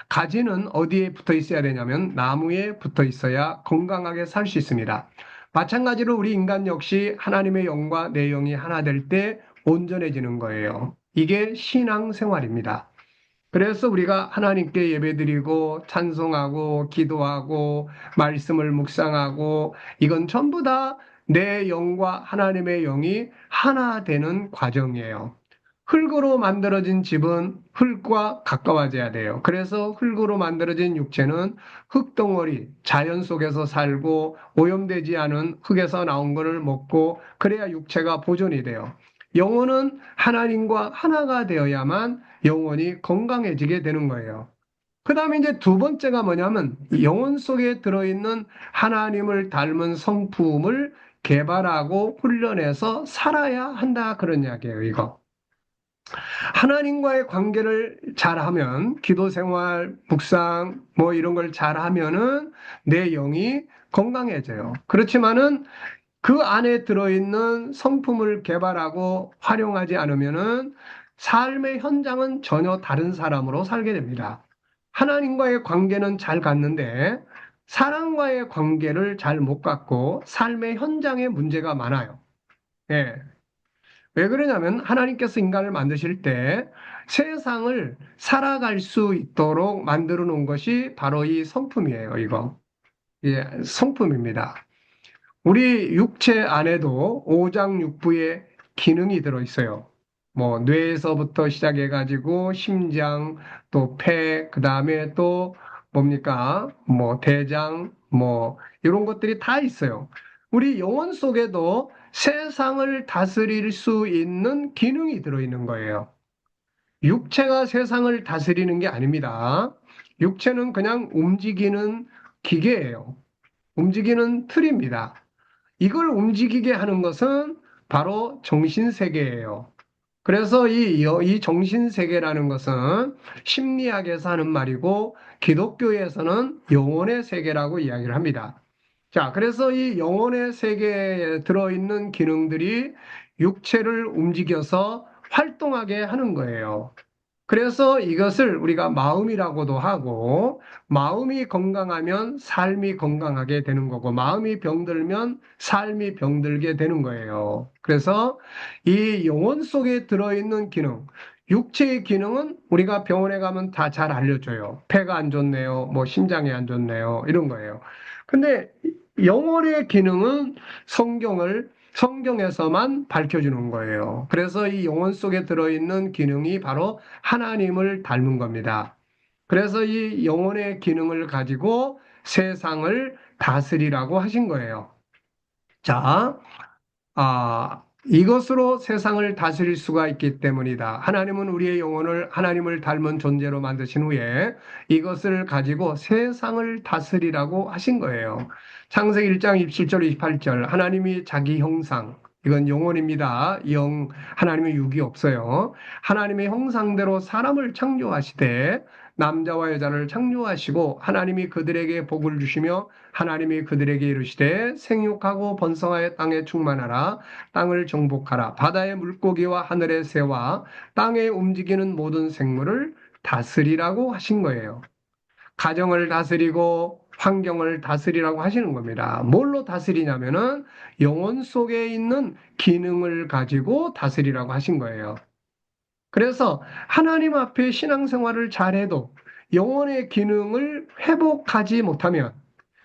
가지는 어디에 붙어 있어야 되냐면 나무에 붙어 있어야 건강하게 살 수 있습니다. 마찬가지로 우리 인간 역시 하나님의 영과 내 영이 하나 될 때 온전해지는 거예요. 이게 신앙 생활입니다. 그래서 우리가 하나님께 예배드리고 찬송하고 기도하고 말씀을 묵상하고 이건 전부 다 내 영과 하나님의 영이 하나 되는 과정이에요. 흙으로 만들어진 집은 흙과 가까워져야 돼요. 그래서 흙으로 만들어진 육체는 흙덩어리, 자연 속에서 살고 오염되지 않은 흙에서 나온 것을 먹고 그래야 육체가 보존이 돼요. 영혼은 하나님과 하나가 되어야만 영혼이 건강해지게 되는 거예요. 그 다음에 이제 두 번째가 뭐냐면 영혼 속에 들어있는 하나님을 닮은 성품을 개발하고 훈련해서 살아야 한다 그런 이야기예요, 이거. 하나님과의 관계를 잘하면 기도 생활, 묵상 뭐 이런 걸 잘하면은 내 영이 건강해져요. 그렇지만은 그 안에 들어있는 성품을 개발하고 활용하지 않으면은 삶의 현장은 전혀 다른 사람으로 살게 됩니다. 하나님과의 관계는 잘 갔는데 사람과의 관계를 잘 못 갖고 삶의 현장에 문제가 많아요. 예. 왜 그러냐면 하나님께서 인간을 만드실 때 세상을 살아갈 수 있도록 만들어 놓은 것이 바로 이 성품이에요, 이거. 예, 성품입니다. 우리 육체 안에도 오장육부의 기능이 들어있어요. 뭐, 뇌에서부터 시작해가지고, 심장, 또 폐, 그 다음에 또 뭡니까? 뭐, 대장, 뭐, 이런 것들이 다 있어요. 우리 영혼 속에도 세상을 다스릴 수 있는 기능이 들어있는 거예요. 육체가 세상을 다스리는 게 아닙니다. 육체는 그냥 움직이는 기계예요. 움직이는 틀입니다. 이걸 움직이게 하는 것은 바로 정신세계예요. 그래서 이 정신세계라는 것은 심리학에서 하는 말이고 기독교에서는 영혼의 세계라고 이야기를 합니다. 자, 그래서 이 영혼의 세계에 들어있는 기능들이 육체를 움직여서 활동하게 하는 거예요. 그래서 이것을 우리가 마음이라고도 하고, 마음이 건강하면 삶이 건강하게 되는 거고, 마음이 병들면 삶이 병들게 되는 거예요. 그래서 이 영혼 속에 들어있는 기능, 육체의 기능은 우리가 병원에 가면 다 잘 알려줘요. 폐가 안 좋네요. 뭐 심장이 안 좋네요. 이런 거예요. 근데 영혼의 기능은 성경에서만 밝혀주는 거예요. 그래서 이 영혼 속에 들어있는 기능이 바로 하나님을 닮은 겁니다. 그래서 이 영혼의 기능을 가지고 세상을 다스리라고 하신 거예요. 자, 이것으로 세상을 다스릴 수가 있기 때문이다. 하나님은 우리의 영혼을 하나님을 닮은 존재로 만드신 후에 이것을 가지고 세상을 다스리라고 하신 거예요. 창세기 1장 27절 28절 하나님이 자기 형상 이건 영혼입니다. 하나님의 육이 없어요. 하나님의 형상대로 사람을 창조하시되 남자와 여자를 창조하시고 하나님이 그들에게 복을 주시며 하나님이 그들에게 이르시되 생육하고 번성하여 땅에 충만하라 땅을 정복하라 바다의 물고기와 하늘의 새와 땅에 움직이는 모든 생물을 다스리라고 하신 거예요. 가정을 다스리고 환경을 다스리라고 하시는 겁니다. 뭘로 다스리냐면은 영혼 속에 있는 기능을 가지고 다스리라고 하신 거예요. 그래서 하나님 앞에 신앙생활을 잘해도 영혼의 기능을 회복하지 못하면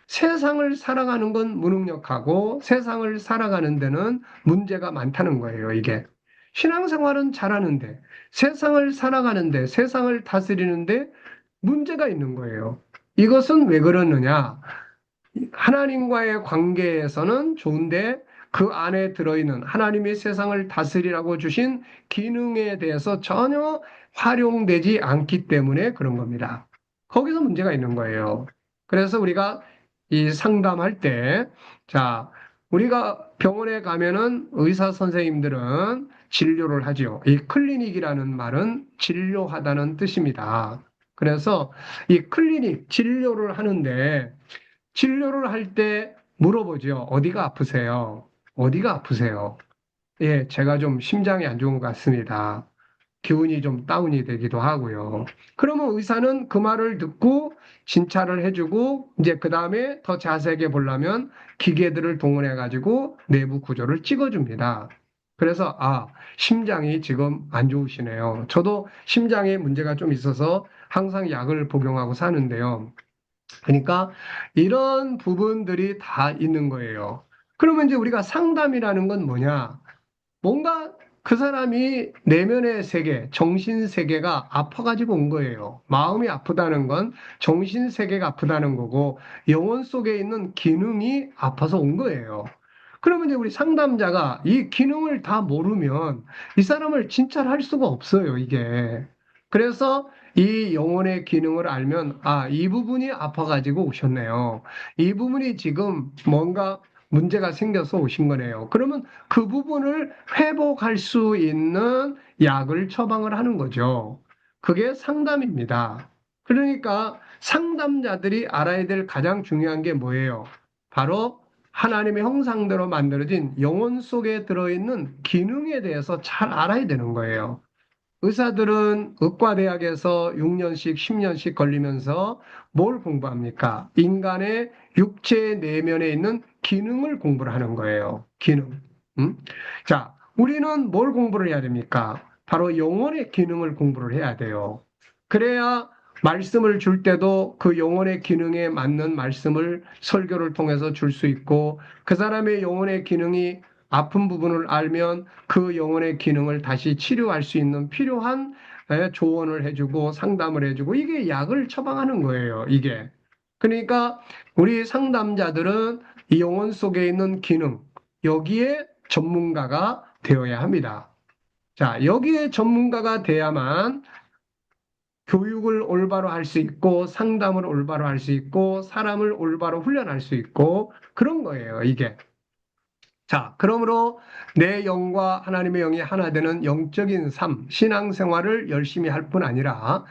세상을 살아가는 건 무능력하고 세상을 살아가는 데는 문제가 많다는 거예요, 이게. 신앙생활은 잘하는데 세상을 살아가는데 세상을 다스리는데 문제가 있는 거예요. 이것은 왜 그러느냐? 하나님과의 관계에서는 좋은데 그 안에 들어있는 하나님이 세상을 다스리라고 주신 기능에 대해서 전혀 활용되지 않기 때문에 그런 겁니다. 거기서 문제가 있는 거예요. 그래서 우리가 이 상담할 때, 자, 우리가 병원에 가면은 의사 선생님들은 진료를 하죠. 이 클리닉이라는 말은 진료하다는 뜻입니다. 그래서 이 클리닉 진료를 하는데 진료를 할 때 물어보죠. 어디가 아프세요? 어디가 아프세요? 예, 제가 좀 심장이 안 좋은 것 같습니다. 기운이 좀 다운이 되기도 하고요. 그러면 의사는 그 말을 듣고 진찰을 해주고 이제 그 다음에 더 자세하게 보려면 기계들을 동원해 가지고 내부 구조를 찍어줍니다. 그래서 심장이 지금 안 좋으시네요. 저도 심장에 문제가 좀 있어서 항상 약을 복용하고 사는데요. 그러니까 이런 부분들이 다 있는 거예요. 그러면 이제 우리가 상담이라는 건 뭐냐? 뭔가 그 사람이 내면의 세계, 정신 세계가 아파가지고 온 거예요. 마음이 아프다는 건 정신 세계가 아프다는 거고, 영혼 속에 있는 기능이 아파서 온 거예요. 그러면 이제 우리 상담자가 이 기능을 다 모르면 이 사람을 진찰할 수가 없어요, 이게. 그래서 이 영혼의 기능을 알면, 아, 이 부분이 아파가지고 오셨네요. 이 부분이 지금 뭔가 문제가 생겨서 오신 거네요. 그러면 그 부분을 회복할 수 있는 약을 처방을 하는 거죠. 그게 상담입니다. 그러니까 상담자들이 알아야 될 가장 중요한 게 뭐예요? 바로 하나님의 형상대로 만들어진 영혼 속에 들어있는 기능에 대해서 잘 알아야 되는 거예요. 의사들은 의과대학에서 6년씩, 10년씩 걸리면서 뭘 공부합니까? 인간의 육체 내면에 있는 기능을 공부를 하는 거예요. 기능. 음? 자, 우리는 뭘 공부를 해야 됩니까? 바로 영혼의 기능을 공부를 해야 돼요. 그래야 말씀을 줄 때도 그 영혼의 기능에 맞는 말씀을 설교를 통해서 줄 수 있고, 그 사람의 영혼의 기능이 아픈 부분을 알면 그 영혼의 기능을 다시 치료할 수 있는 필요한 조언을 해주고 상담을 해주고 이게 약을 처방하는 거예요, 이게. 그러니까 우리 상담자들은 이 영혼 속에 있는 기능, 여기에 전문가가 되어야 합니다. 자, 여기에 전문가가 돼야만 교육을 올바로 할 수 있고 상담을 올바로 할 수 있고 사람을 올바로 훈련할 수 있고 그런 거예요, 이게. 자, 그러므로 내 영과 하나님의 영이 하나 되는 영적인 삶, 신앙생활을 열심히 할 뿐 아니라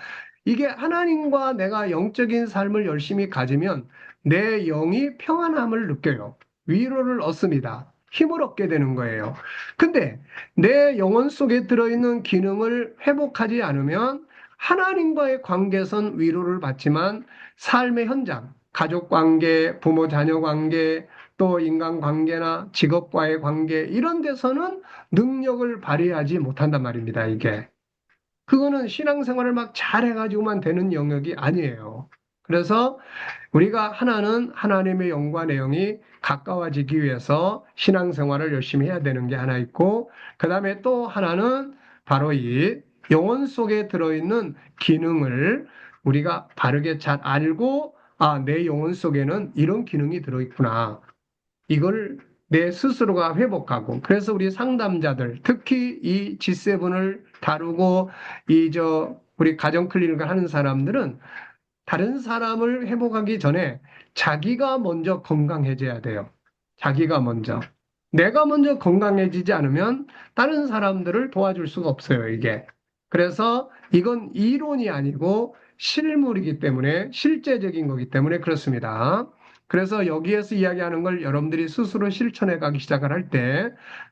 이게 하나님과 내가 영적인 삶을 열심히 가지면 내 영이 평안함을 느껴요. 위로를 얻습니다. 힘을 얻게 되는 거예요. 근데 내 영혼 속에 들어있는 기능을 회복하지 않으면 하나님과의 관계에선 위로를 받지만 삶의 현장, 가족 관계, 부모 자녀 관계, 또 인간 관계나 직업과의 관계 이런 데서는 능력을 발휘하지 못한단 말입니다, 이게. 그거는 신앙생활을 막 잘해가지고만 되는 영역이 아니에요. 그래서 우리가 하나는 하나님의 영과 내용이 가까워지기 위해서 신앙생활을 열심히 해야 되는 게 하나 있고, 그 다음에 또 하나는 바로 이 영혼 속에 들어있는 기능을 우리가 바르게 잘 알고, 아, 내 영혼 속에는 이런 기능이 들어있구나. 이걸 내 스스로가 회복하고 그래서 우리 상담자들 특히 이 G7을 다루고 우리 가정 클리닉을 하는 사람들은 다른 사람을 회복하기 전에 자기가 먼저 건강해져야 돼요. 자기가 먼저. 내가 먼저 건강해지지 않으면 다른 사람들을 도와줄 수가 없어요, 이게. 그래서 이건 이론이 아니고 실물이기 때문에 실제적인 거기 때문에 그렇습니다. 그래서 여기에서 이야기하는 걸 여러분들이 스스로 실천해 가기 시작을 할 때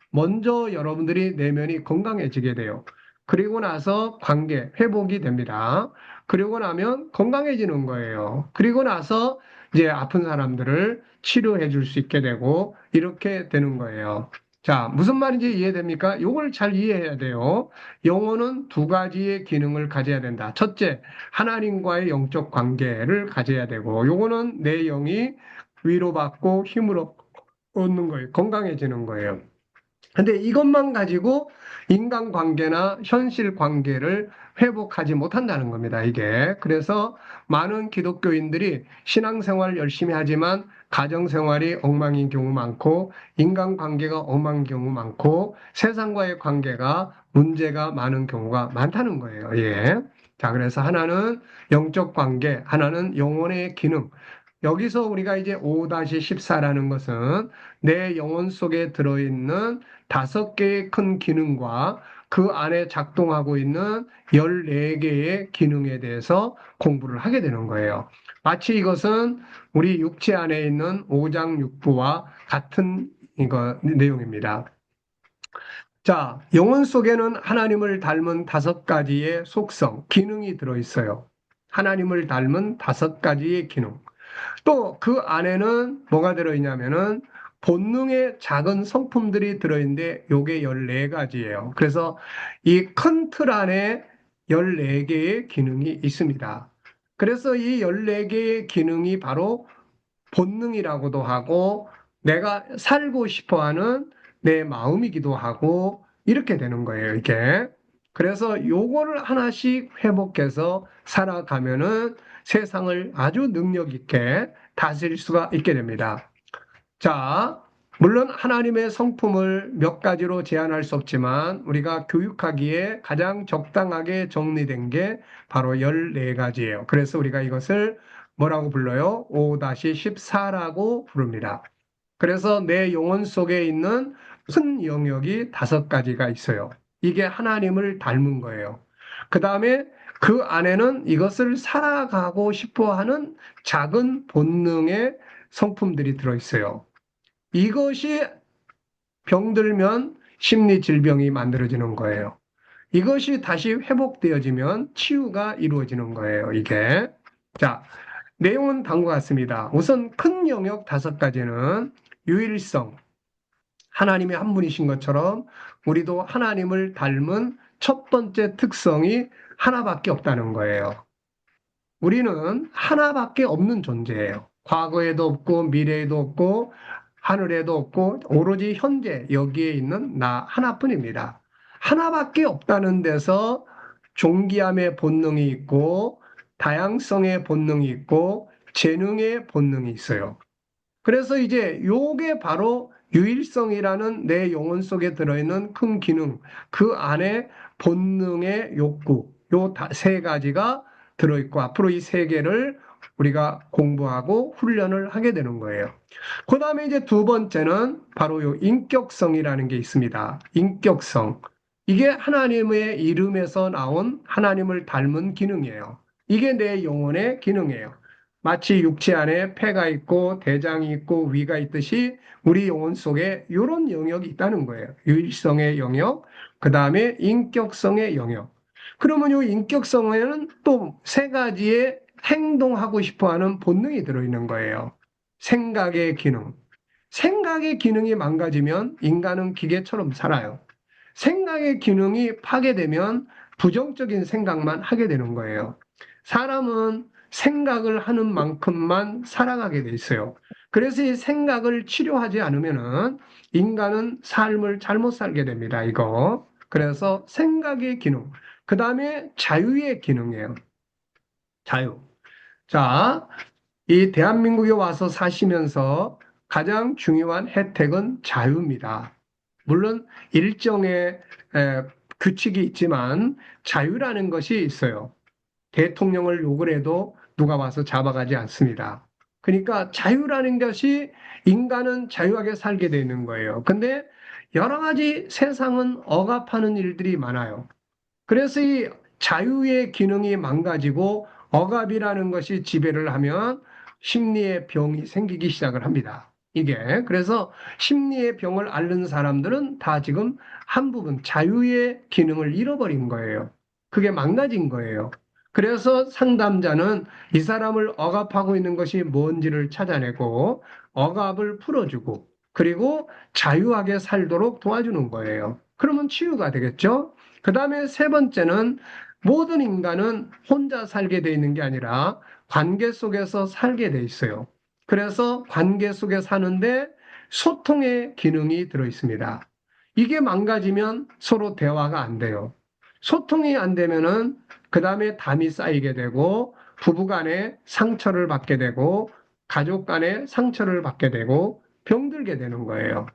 먼저 여러분들이 내면이 건강해지게 돼요. 그리고 나서 관계 회복이 됩니다. 그리고 나면 건강해지는 거예요. 그리고 나서 이제 아픈 사람들을 치료해 줄 수 있게 되고 이렇게 되는 거예요. 자, 무슨 말인지 이해됩니까? 이걸 잘 이해해야 돼요. 영혼은 두 가지의 기능을 가져야 된다. 첫째, 하나님과의 영적 관계를 가져야 되고, 요거는 내 영이 위로받고 힘을 얻는 거예요. 건강해지는 거예요. 근데 이것만 가지고 인간관계나 현실 관계를 회복하지 못한다는 겁니다, 이게. 그래서 많은 기독교인들이 신앙생활 열심히 하지만 가정생활이 엉망인 경우 많고, 인간관계가 엉망인 경우 많고, 세상과의 관계가 문제가 많은 경우가 많다는 거예요, 예. 자, 그래서 하나는 영적 관계, 하나는 영혼의 기능. 여기서 우리가 이제 5-14라는 것은 내 영혼 속에 들어있는 5개의 큰 기능과 그 안에 작동하고 있는 14개의 기능에 대해서 공부를 하게 되는 거예요. 마치 이것은 우리 육체 안에 있는 5장6부와 같은 내용입니다. 자, 영혼 속에는 하나님을 닮은 5가지의 속성, 기능이 들어있어요. 하나님을 닮은 5가지의 기능. 또 그 안에는 뭐가 들어있냐면은 본능의 작은 성품들이 들어있는데 요게 14가지예요. 그래서 이 큰 틀 안에 14개의 기능이 있습니다. 그래서 이 14개의 기능이 바로 본능이라고도 하고 내가 살고 싶어 하는 내 마음이기도 하고, 이렇게 되는 거예요, 이게. 그래서 요거를 하나씩 회복해서 살아가면은 세상을 아주 능력 있게 다스릴 수가 있게 됩니다. 자, 물론 하나님의 성품을 몇 가지로 제한할 수 없지만 우리가 교육하기에 가장 적당하게 정리된 게 바로 14가지예요. 그래서 우리가 이것을 뭐라고 불러요? 5-14라고 부릅니다. 그래서 내 영혼 속에 있는 큰 영역이 5가지가 있어요. 이게 하나님을 닮은 거예요. 그 다음에 그 안에는 이것을 살아가고 싶어 하는 작은 본능의 성품들이 들어있어요. 이것이 병들면 심리 질병이 만들어지는 거예요. 이것이 다시 회복되어지면 치유가 이루어지는 거예요, 이게. 자, 내용은 다음과 같습니다. 우선 큰 영역 5가지는 유일성, 하나님이 한 분이신 것처럼 우리도 하나님을 닮은 첫 번째 특성이 하나밖에 없다는 거예요. 우리는 하나밖에 없는 존재예요. 과거에도 없고 미래에도 없고 하늘에도 없고 오로지 현재 여기에 있는 나 하나뿐입니다. 하나밖에 없다는 데서 존귀함의 본능이 있고 다양성의 본능이 있고 재능의 본능이 있어요. 그래서 이제 요게 바로 유일성이라는 내 영혼 속에 들어있는 큰 기능, 그 안에 본능의 욕구, 요 3가지가 들어있고 앞으로 이 3개를 우리가 공부하고 훈련을 하게 되는 거예요. 그 다음에 이제 2번째는 바로 요 인격성이라는 게 있습니다. 인격성. 이게 하나님의 이름에서 나온 하나님을 닮은 기능이에요. 이게 내 영혼의 기능이에요. 마치 육체 안에 폐가 있고 대장이 있고 위가 있듯이 우리 영혼 속에 이런 영역이 있다는 거예요. 유일성의 영역, 그 다음에 인격성의 영역. 그러면 이 인격성에는 또 3가지의 행동하고 싶어 하는 본능이 들어있는 거예요. 생각의 기능. 생각의 기능이 망가지면 인간은 기계처럼 살아요. 생각의 기능이 파괴되면 부정적인 생각만 하게 되는 거예요. 사람은 생각을 하는 만큼만 살아가게 돼 있어요. 그래서 이 생각을 치료하지 않으면은 인간은 삶을 잘못 살게 됩니다. 이거. 그래서 생각의 기능. 그 다음에 자유의 기능이에요. 자유. 자, 이 대한민국에 와서 사시면서 가장 중요한 혜택은 자유입니다. 물론 일정의 규칙이 있지만 자유라는 것이 있어요. 대통령을 욕을 해도 누가 와서 잡아가지 않습니다. 그러니까 자유라는 것이 인간은 자유하게 살게 되는 거예요. 근데 여러 가지 세상은 억압하는 일들이 많아요. 그래서 이 자유의 기능이 망가지고 억압이라는 것이 지배를 하면 심리의 병이 생기기 시작을 합니다. 이게 그래서 심리의 병을 앓는 사람들은 다 지금 한 부분 자유의 기능을 잃어버린 거예요. 그게 망가진 거예요. 그래서 상담자는 이 사람을 억압하고 있는 것이 뭔지를 찾아내고 억압을 풀어주고 그리고 자유하게 살도록 도와주는 거예요. 그러면 치유가 되겠죠? 그 다음에 3번째는 모든 인간은 혼자 살게 돼 있는 게 아니라 관계 속에서 살게 돼 있어요. 그래서 관계 속에 사는데 소통의 기능이 들어 있습니다. 이게 망가지면 서로 대화가 안 돼요. 소통이 안 되면은 그 다음에 담이 쌓이게 되고 부부 간에 상처를 받게 되고 가족 간에 상처를 받게 되고 병들게 되는 거예요.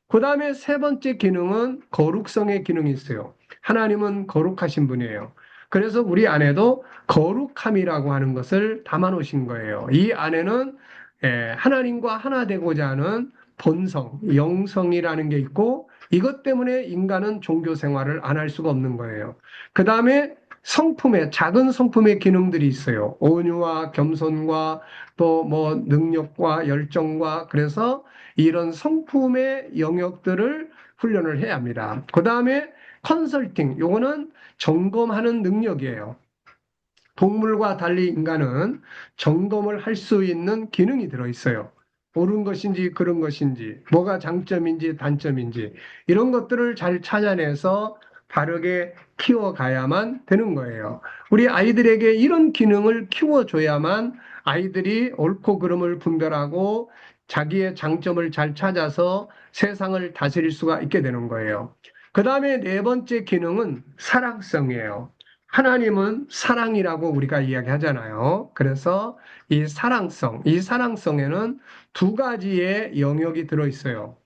그 다음에 3번째 기능은 거룩성의 기능이 있어요. 하나님은 거룩하신 분이에요. 그래서 우리 안에도 거룩함이라고 하는 것을 담아 놓으신 거예요. 이 안에는 하나님과 하나 되고자 하는 본성, 영성이라는 게 있고 이것 때문에 인간은 종교 생활을 안 할 수가 없는 거예요. 그 다음에 성품의 작은 성품의 기능들이 있어요. 온유와 겸손과 또 뭐 능력과 열정과 그래서 이런 성품의 영역들을 훈련을 해야 합니다. 그 다음에 컨설팅, 요거는 점검하는 능력이에요. 동물과 달리 인간은 점검을 할 수 있는 기능이 들어있어요. 옳은 것인지 그른 것인지, 뭐가 장점인지 단점인지, 이런 것들을 잘 찾아내서 바르게 키워가야만 되는 거예요. 우리 아이들에게 이런 기능을 키워줘야만 아이들이 옳고 그름을 분별하고 자기의 장점을 잘 찾아서 세상을 다스릴 수가 있게 되는 거예요. 그 다음에 네 번째 기능은 사랑성이에요. 하나님은 사랑이라고 우리가 이야기하잖아요. 그래서 이 사랑성에는 두 가지의 영역이 들어있어요.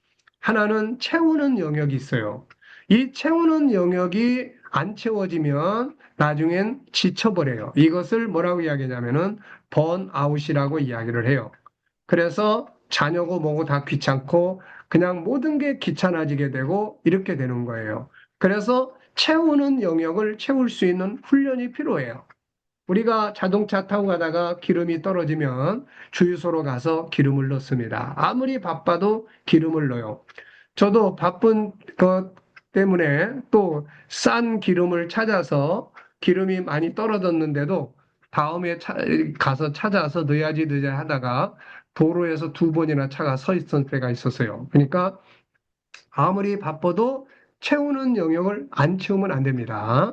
하나는 채우는 영역이 있어요. 이 채우는 영역이 안 채워지면 나중엔 지쳐버려요. 이것을 뭐라고 이야기하냐면은 번아웃이라고 이야기를 해요. 그래서 자녀고 뭐고 다 귀찮고 그냥 모든 게 귀찮아지게 되고 이렇게 되는 거예요. 그래서 채우는 영역을 채울 수 있는 훈련이 필요해요. 우리가 자동차 타고 가다가 기름이 떨어지면 주유소로 가서 기름을 넣습니다. 아무리 바빠도 기름을 넣어요. 저도 바쁜 것 때문에 또 싼 기름을 찾아서 기름이 많이 떨어졌는데도 다음에 가서 찾아서 넣어야지 하다가 도로에서 두 번이나 차가 서 있던 때가 있었어요. 그러니까 아무리 바빠도 채우는 영역을 안 채우면 안 됩니다.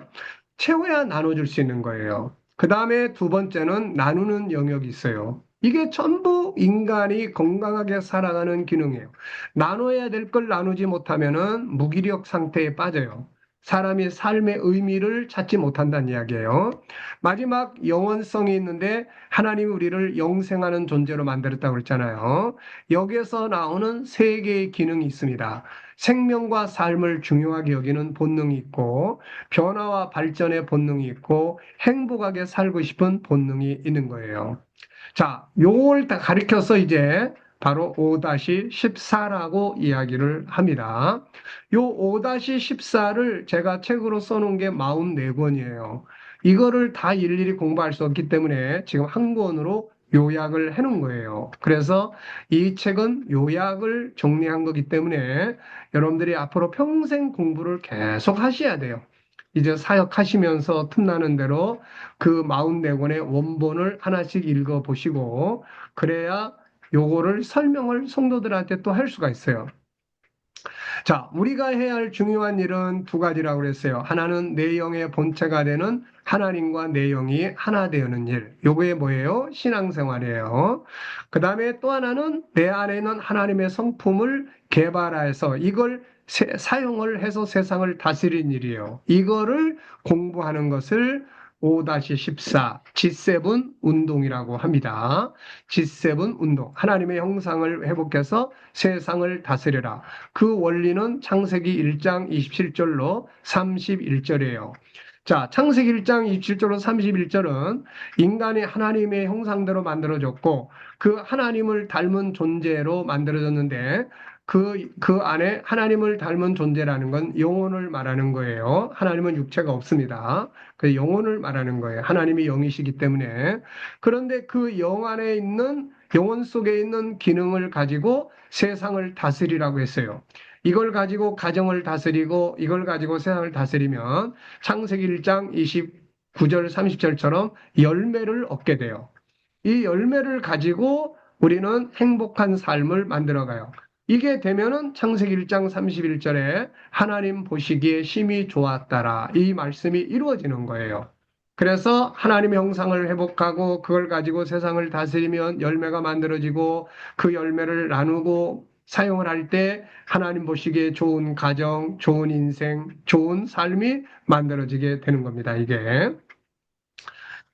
채워야 나눠줄 수 있는 거예요. 그 다음에 두 번째는 나누는 영역이 있어요. 이게 전부 인간이 건강하게 살아가는 기능이에요. 나눠야 될 걸 나누지 못하면은 무기력 상태에 빠져요. 사람이 삶의 의미를 찾지 못한다는 이야기예요. 마지막 영원성이 있는데 하나님이 우리를 영생하는 존재로 만들었다고 그랬잖아요. 여기에서 나오는 세 개의 기능이 있습니다. 생명과 삶을 중요하게 여기는 본능이 있고 변화와 발전의 본능이 있고 행복하게 살고 싶은 본능이 있는 거예요. 자, 요걸 다 가리켜서 이제 바로 5-14라고 이야기를 합니다. 요 5-14를 제가 책으로 써놓은 게 44권이에요. 이거를 다 일일이 공부할 수 없기 때문에 지금 한 권으로 요약을 해놓은 거예요. 그래서 이 책은 요약을 정리한 거기 때문에 여러분들이 앞으로 평생 공부를 계속 하셔야 돼요. 이제 사역하시면서 틈나는 대로 그 44권의 원본을 하나씩 읽어보시고 그래야 요거를 설명을 성도들한테 또 할 수가 있어요. 자, 우리가 해야 할 중요한 일은 두 가지라고 그랬어요. 하나는 내 영의 본체가 되는 하나님과 내 영이 하나 되는 일. 요게 뭐예요? 신앙생활이에요. 그 다음에 또 하나는 내 안에 있는 하나님의 성품을 개발해서 이걸 사용을 해서 세상을 다스리는 일이에요. 이거를 공부하는 것을 5-14 G7 운동이라고 합니다. G7 운동. 하나님의 형상을 회복해서 세상을 다스려라. 그 원리는 창세기 1장 27절로 31절이에요. 자, 창세기 1장 27절로 31절은 인간이 하나님의 형상대로 만들어졌고 그 하나님을 닮은 존재로 만들어졌는데 그 안에 하나님을 닮은 존재라는 건 영혼을 말하는 거예요. 하나님은 육체가 없습니다. 그 영혼을 말하는 거예요. 하나님이 영이시기 때문에. 그런데 그 영 안에 있는 영혼 속에 있는 기능을 가지고 세상을 다스리라고 했어요. 이걸 가지고 가정을 다스리고 이걸 가지고 세상을 다스리면 창세기 1장 29절 30절처럼 열매를 얻게 돼요. 이 열매를 가지고 우리는 행복한 삶을 만들어가요. 이게 되면은 창세기 1장 31절에 하나님 보시기에 심히 좋았다라 이 말씀이 이루어지는 거예요. 그래서 하나님의 형상을 회복하고 그걸 가지고 세상을 다스리면 열매가 만들어지고 그 열매를 나누고 사용을 할 때 하나님 보시기에 좋은 가정, 좋은 인생, 좋은 삶이 만들어지게 되는 겁니다. 이게.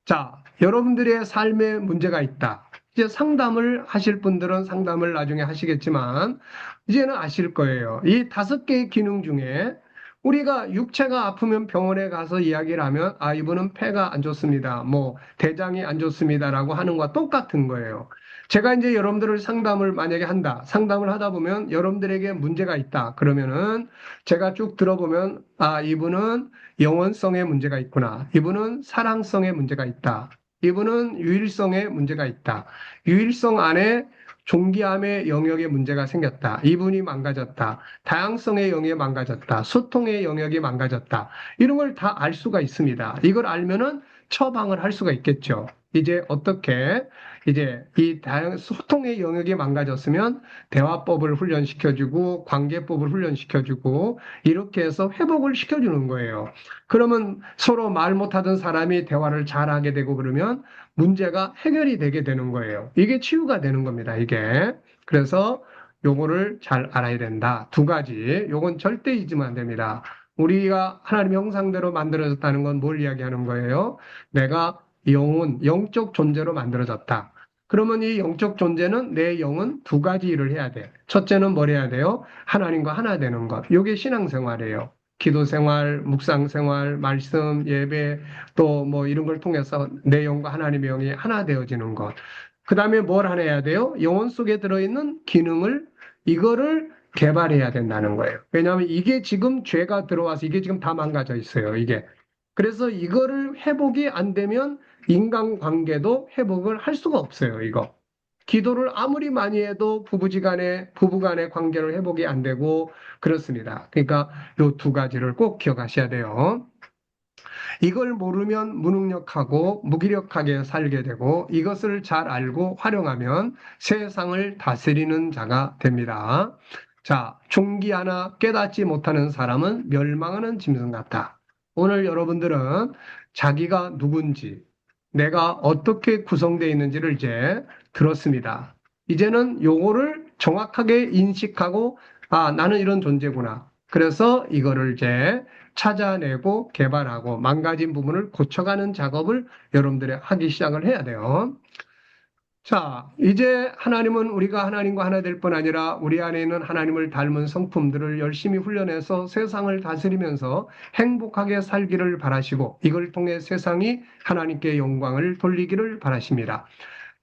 자, 여러분들의 삶에 문제가 있다. 이제 상담을 하실 분들은 상담을 나중에 하시겠지만, 이제는 아실 거예요. 이 5개의 기능 중에 우리가 육체가 아프면 병원에 가서 이야기를 하면, 아, 이분은 폐가 안 좋습니다. 뭐, 대장이 안 좋습니다라고 하는 것과 똑같은 거예요. 제가 이제 여러분들을 상담을 만약에 한다. 상담을 하다 보면 여러분들에게 문제가 있다. 그러면은 제가 쭉 들어보면, 아, 이분은 영원성에 문제가 있구나. 이분은 사랑성에 문제가 있다. 이분은 유일성에 문제가 있다. 유일성 안에 존귀함의 영역에 문제가 생겼다. 이분이 망가졌다. 다양성의 영역이 망가졌다. 소통의 영역이 망가졌다. 이런 걸 다 알 수가 있습니다. 이걸 알면은 처방을 할 수가 있겠죠. 이제 어떻게 이제 이 다양 소통의 영역이 망가졌으면 대화법을 훈련시켜주고 관계법을 훈련시켜주고 이렇게 해서 회복을 시켜주는 거예요. 그러면 서로 말 못하던 사람이 대화를 잘하게 되고 그러면 문제가 해결이 되게 되는 거예요. 이게 치유가 되는 겁니다. 이게. 그래서 요거를 잘 알아야 된다. 두 가지. 요건 절대 잊으면 안 됩니다. 우리가 하나님의 형상대로 만들어졌다는 건 뭘 이야기하는 거예요? 내가 영은 영적 존재로 만들어졌다. 그러면 이 영적 존재는 내 영은 두 가지 일을 해야 돼. 첫째는 뭘 해야 돼요? 하나님과 하나 되는 것. 이게 신앙생활이에요. 기도 생활, 묵상 생활, 말씀, 예배, 또 뭐 이런 걸 통해서 내 영과 하나님의 영이 하나 되어지는 것. 그 다음에 뭘 하나 해야 돼요? 영혼 속에 들어있는 기능을, 이거를 개발해야 된다는 거예요. 왜냐하면 이게 지금 죄가 들어와서 이게 지금 다 망가져 있어요. 이게. 그래서 이거를 회복이 안 되면 인간관계도 회복을 할 수가 없어요. 이거. 기도를 아무리 많이 해도 부부간의 관계를 회복이 안 되고 그렇습니다. 그러니까 요 두 가지를 꼭 기억하셔야 돼요. 이걸 모르면 무능력하고 무기력하게 살게 되고 이것을 잘 알고 활용하면 세상을 다스리는 자가 됩니다. 자, 종기 하나 깨닫지 못하는 사람은 멸망하는 짐승 같다. 오늘 여러분들은 자기가 누군지, 내가 어떻게 구성되어 있는지를 이제 들었습니다. 이제는 요거를 정확하게 인식하고, 아, 나는 이런 존재구나. 그래서 이거를 이제 찾아내고 개발하고 망가진 부분을 고쳐가는 작업을 여러분들이 하기 시작을 해야 돼요. 자, 이제 하나님은 우리가 하나님과 하나 될 뿐 아니라 우리 안에 있는 하나님을 닮은 성품들을 열심히 훈련해서 세상을 다스리면서 행복하게 살기를 바라시고 이걸 통해 세상이 하나님께 영광을 돌리기를 바라십니다.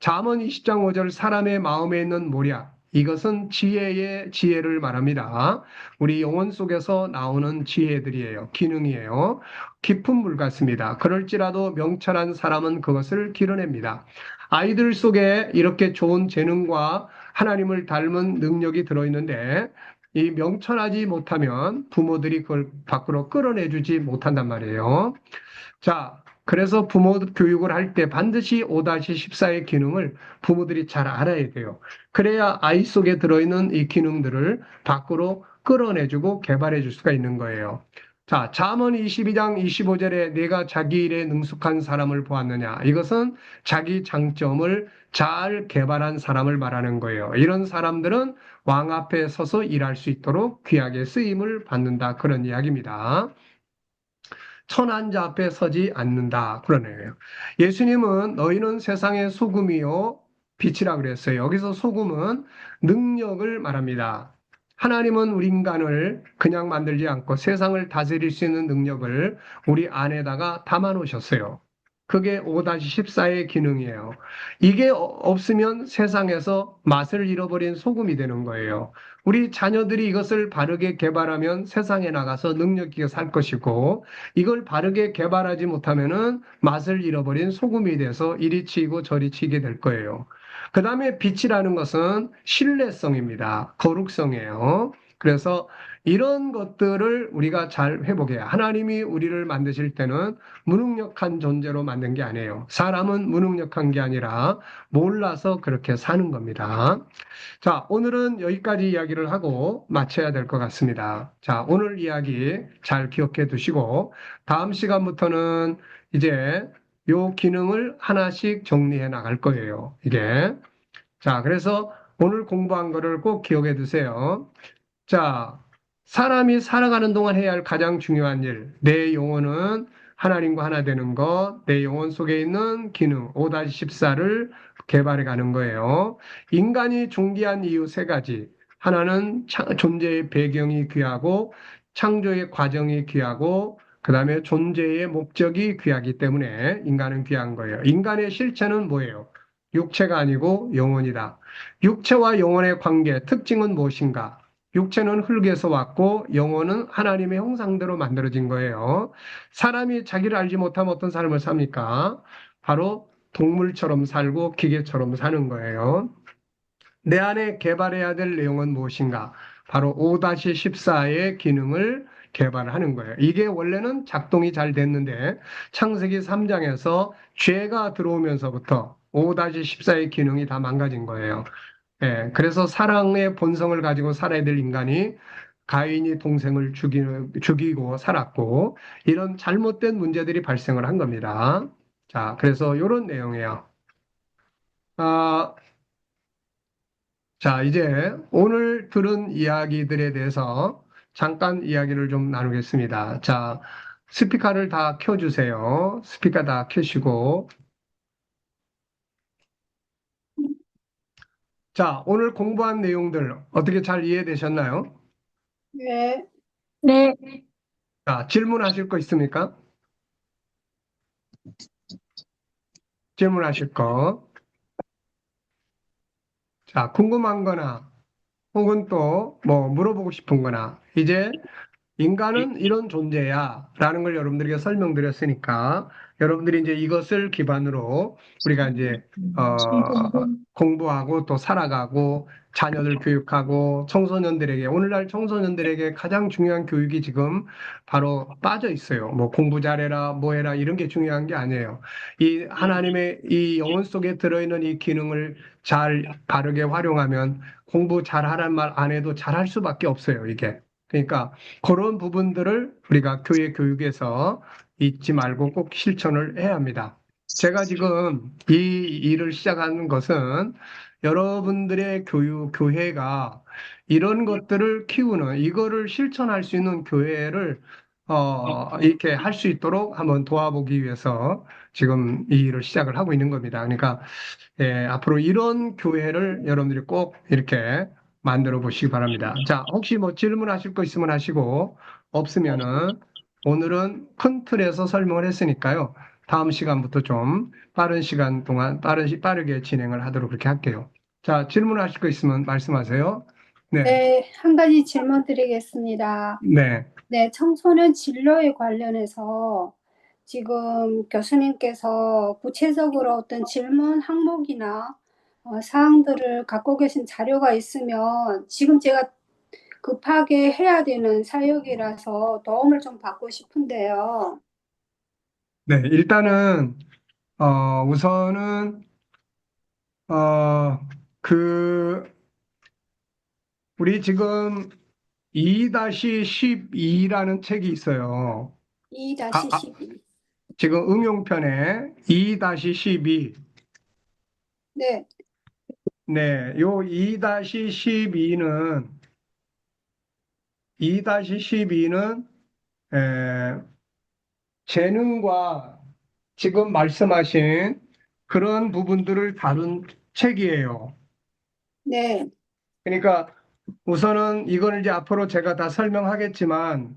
잠언 20장 5절 사람의 마음에 있는 모략 이것은 지혜의 지혜를 말합니다. 우리 영혼 속에서 나오는 지혜들이에요. 기능이에요. 깊은 물 같습니다. 그럴지라도 명철한 사람은 그것을 길어냅니다. 아이들 속에 이렇게 좋은 재능과 하나님을 닮은 능력이 들어있는데 이 명철하지 못하면 부모들이 그걸 밖으로 끌어내주지 못한단 말이에요. 자, 그래서 부모 교육을 할 때 반드시 5-14의 기능을 부모들이 잘 알아야 돼요. 그래야 아이 속에 들어있는 이 기능들을 밖으로 끌어내주고 개발해 줄 수가 있는 거예요. 자, 잠언 22장 25절에 내가 자기 일에 능숙한 사람을 보았느냐. 이것은 자기 장점을 잘 개발한 사람을 말하는 거예요. 이런 사람들은 왕 앞에 서서 일할 수 있도록 귀하게 쓰임을 받는다. 그런 이야기입니다. 천한 자 앞에 서지 않는다. 그러네요. 예수님은 너희는 세상의 소금이요 빛이라 그랬어요. 여기서 소금은 능력을 말합니다. 하나님은 우리 인간을 그냥 만들지 않고 세상을 다스릴 수 있는 능력을 우리 안에다가 담아 놓으셨어요. 그게 5-14의 기능이에요. 이게 없으면 세상에서 맛을 잃어버린 소금이 되는 거예요. 우리 자녀들이 이것을 바르게 개발하면 세상에 나가서 능력 있게 살 것이고 이걸 바르게 개발하지 못하면은 맛을 잃어버린 소금이 돼서 이리 치이고 저리 치게 될 거예요. 그 다음에 빛이라는 것은 신뢰성입니다. 거룩성이에요. 그래서 이런 것들을 우리가 잘 회복해야 하나님이 우리를 만드실 때는 무능력한 존재로 만든 게 아니에요. 사람은 무능력한 게 아니라 몰라서 그렇게 사는 겁니다. 자, 오늘은 여기까지 이야기를 하고 마쳐야 될 것 같습니다. 자, 오늘 이야기 잘 기억해 두시고 다음 시간부터는 이제 요 기능을 하나씩 정리해 나갈 거예요. 이게. 자, 그래서 오늘 공부한 거를 꼭 기억해 두세요. 자, 사람이 살아가는 동안 해야 할 가장 중요한 일. 내 영혼은 하나님과 하나 되는 것, 내 영혼 속에 있는 기능, 5-14를 개발해 가는 거예요. 인간이 존귀한 이유 세 가지. 하나는 존재의 배경이 귀하고, 창조의 과정이 귀하고, 그 다음에 존재의 목적이 귀하기 때문에 인간은 귀한 거예요. 인간의 실체는 뭐예요? 육체가 아니고 영혼이다. 육체와 영혼의 관계, 특징은 무엇인가? 육체는 흙에서 왔고 영혼은 하나님의 형상대로 만들어진 거예요. 사람이 자기를 알지 못하면 어떤 삶을 삽니까? 바로 동물처럼 살고 기계처럼 사는 거예요. 내 안에 개발해야 될 내용은 무엇인가? 바로 5-14의 기능을 개발을 하는 거예요. 이게 원래는 작동이 잘 됐는데 창세기 3장에서 죄가 들어오면서부터 5-14의 기능이 다 망가진 거예요. 예, 그래서 사랑의 본성을 가지고 살아야 될 인간이 가인이 동생을 죽이고 살았고 이런 잘못된 문제들이 발생을 한 겁니다. 자, 그래서 이런 내용이에요. 아, 자, 이제 오늘 들은 이야기들에 대해서 잠깐 이야기를 좀 나누겠습니다. 자, 스피커를 다 켜주세요. 스피커 다 켜시고. 자, 오늘 공부한 내용들 어떻게 잘 이해되셨나요? 네. 네. 자, 질문하실 거 있습니까? 질문하실 거. 자, 궁금한 거나 혹은 또 뭐 물어보고 싶은 거나 이제 인간은 이런 존재야 라는 걸 여러분들에게 설명드렸으니까 여러분들이 이제 이것을 기반으로 우리가 이제 공부하고 또 살아가고 자녀들 교육하고 청소년들에게 오늘날 청소년들에게 가장 중요한 교육이 지금 바로 빠져 있어요. 뭐 공부 잘해라 뭐 해라 이런 게 중요한 게 아니에요. 이 하나님의 이 영혼 속에 들어있는 이 기능을 잘 바르게 활용하면 공부 잘하란 말 안 해도 잘할 수밖에 없어요, 이게. 그러니까 그런 부분들을 우리가 교회 교육에서 잊지 말고 꼭 실천을 해야 합니다. 제가 지금 이 일을 시작하는 것은 여러분들의 교회가 이런 것들을 키우는, 이거를 실천할 수 있는 교회를, 이렇게 할 수 있도록 한번 도와보기 위해서 지금 이 일을 시작을 하고 있는 겁니다. 그러니까 예, 앞으로 이런 교회를 여러분들이 꼭 이렇게 만들어 보시기 바랍니다. 자, 혹시 뭐 질문하실 거 있으면 하시고, 없으면은 오늘은 큰 틀에서 설명을 했으니까요. 다음 시간부터 좀 빠른 시간 동안 빠르게 진행을 하도록 그렇게 할게요. 자, 질문하실 거 있으면 말씀하세요. 네, 네, 한 가지 질문 드리겠습니다. 네, 네, 청소년 진로에 관련해서 지금 교수님께서 구체적으로 어떤 질문 항목이나 사항들을 갖고 계신 자료가 있으면 지금 제가 급하게 해야 되는 사역이라서 도움을 좀 받고 싶은데요. 네. 일단은 우선은 어, 그 우리 지금 2-12라는 책이 있어요. 아, 아, 2-12. 지금 응용편에 2-12. 네, 네, 요 2-12는 재능과 지금 말씀하신 그런 부분들을 다룬 책이에요. 네, 그러니까 우선은 이거는 이제 앞으로 제가 다 설명하겠지만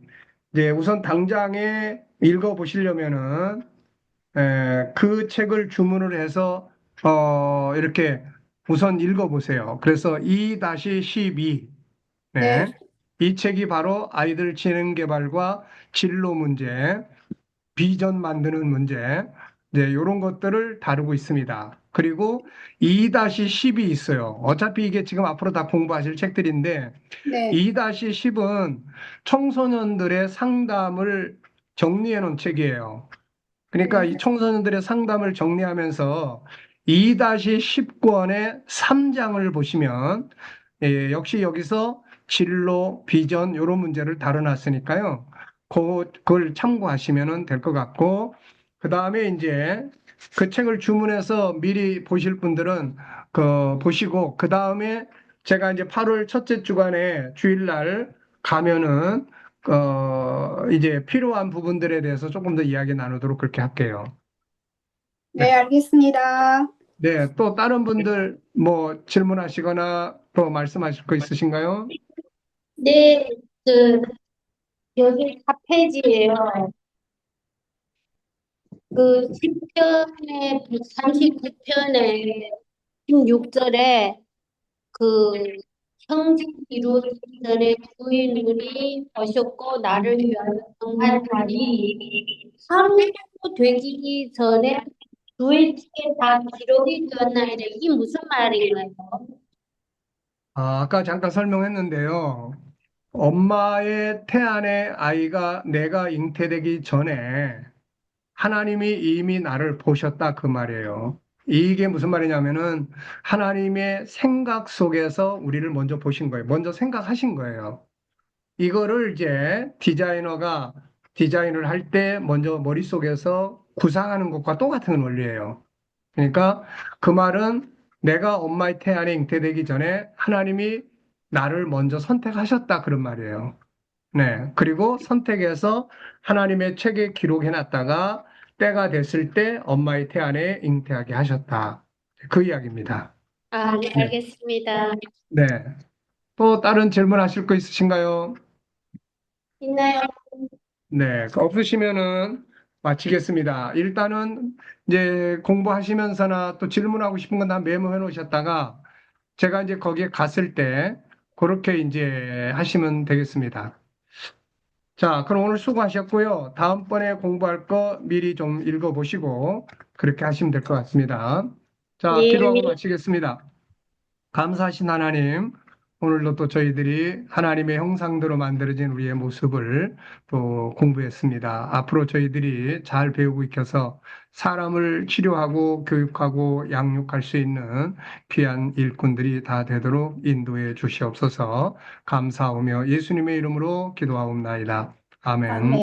이제 우선 당장에 읽어 보시려면은 그 책을 주문을 해서 이렇게 우선 읽어보세요. 그래서 2-12, 네, 네. 이 책이 바로 아이들 지능 개발과 진로 문제, 비전 만드는 문제, 네, 이런 것들을 다루고 있습니다. 그리고 2-10이 있어요. 어차피 이게 지금 앞으로 다 공부하실 책들인데 네, 2-10은 청소년들의 상담을 정리해 놓은 책이에요. 그러니까 네, 이 청소년들의 상담을 정리하면서 2-19권의 3장을 보시면 역시 여기서 진로, 비전 이런 문제를 다뤄놨으니까요. 그걸 참고하시면 될 것 같고 그 다음에 이제 그 책을 주문해서 미리 보실 분들은 그 보시고 그 다음에 제가 이제 8월 첫째 주간에 주일날 가면은 이제 필요한 부분들에 대해서 조금 더 이야기 나누도록 그렇게 할게요. 네, 네. 알겠습니다. 네. 또 다른 분들 뭐 질문하시거나 또 말씀하실 거 있으신가요? 네, 그, 여기 4페이지예요. 그 10편에, 139편에 16절에 그 형집 이루어지기 전에 주인들이 오셨고 나를 위하여 정하시니 하루 되기 전에 주의 책에 다 기록이 되었나이다. 이게 무슨 말인가요? 아까 잠깐 설명했는데요. 엄마의 태안의 아이가 내가 잉태되기 전에 하나님이 이미 나를 보셨다 그 말이에요. 이게 무슨 말이냐면은 하나님의 생각 속에서 우리를 먼저 보신 거예요. 먼저 생각하신 거예요. 이거를 이제 디자이너가 디자인을 할 때 먼저 머릿속에서 구상하는 것과 똑같은 원리예요. 그러니까 그 말은 내가 엄마의 태안에 잉태되기 전에 하나님이 나를 먼저 선택하셨다 그런 말이에요. 네. 그리고 선택해서 하나님의 책에 기록해 놨다가 때가 됐을 때 엄마의 태안에 잉태하게 하셨다. 그 이야기입니다. 아, 네, 네. 알겠습니다. 네. 또 다른 질문 하실 거 있으신가요? 있나요? 네. 없으시면은 마치겠습니다. 일단은 이제 공부하시면서나 또 질문하고 싶은 건 다 메모해 놓으셨다가 제가 이제 거기에 갔을 때 그렇게 이제 하시면 되겠습니다. 자, 그럼 오늘 수고하셨고요. 다음번에 공부할 거 미리 좀 읽어보시고 그렇게 하시면 될 것 같습니다. 자, 네, 기도하고 마치겠습니다. 감사하신 하나님, 오늘도 또 저희들이 하나님의 형상대로 만들어진 우리의 모습을 또 공부했습니다. 앞으로 저희들이 잘 배우고 익혀서 사람을 치료하고 교육하고 양육할 수 있는 귀한 일꾼들이 다 되도록 인도해 주시옵소서. 감사하며 예수님의 이름으로 기도하옵나이다. 아멘.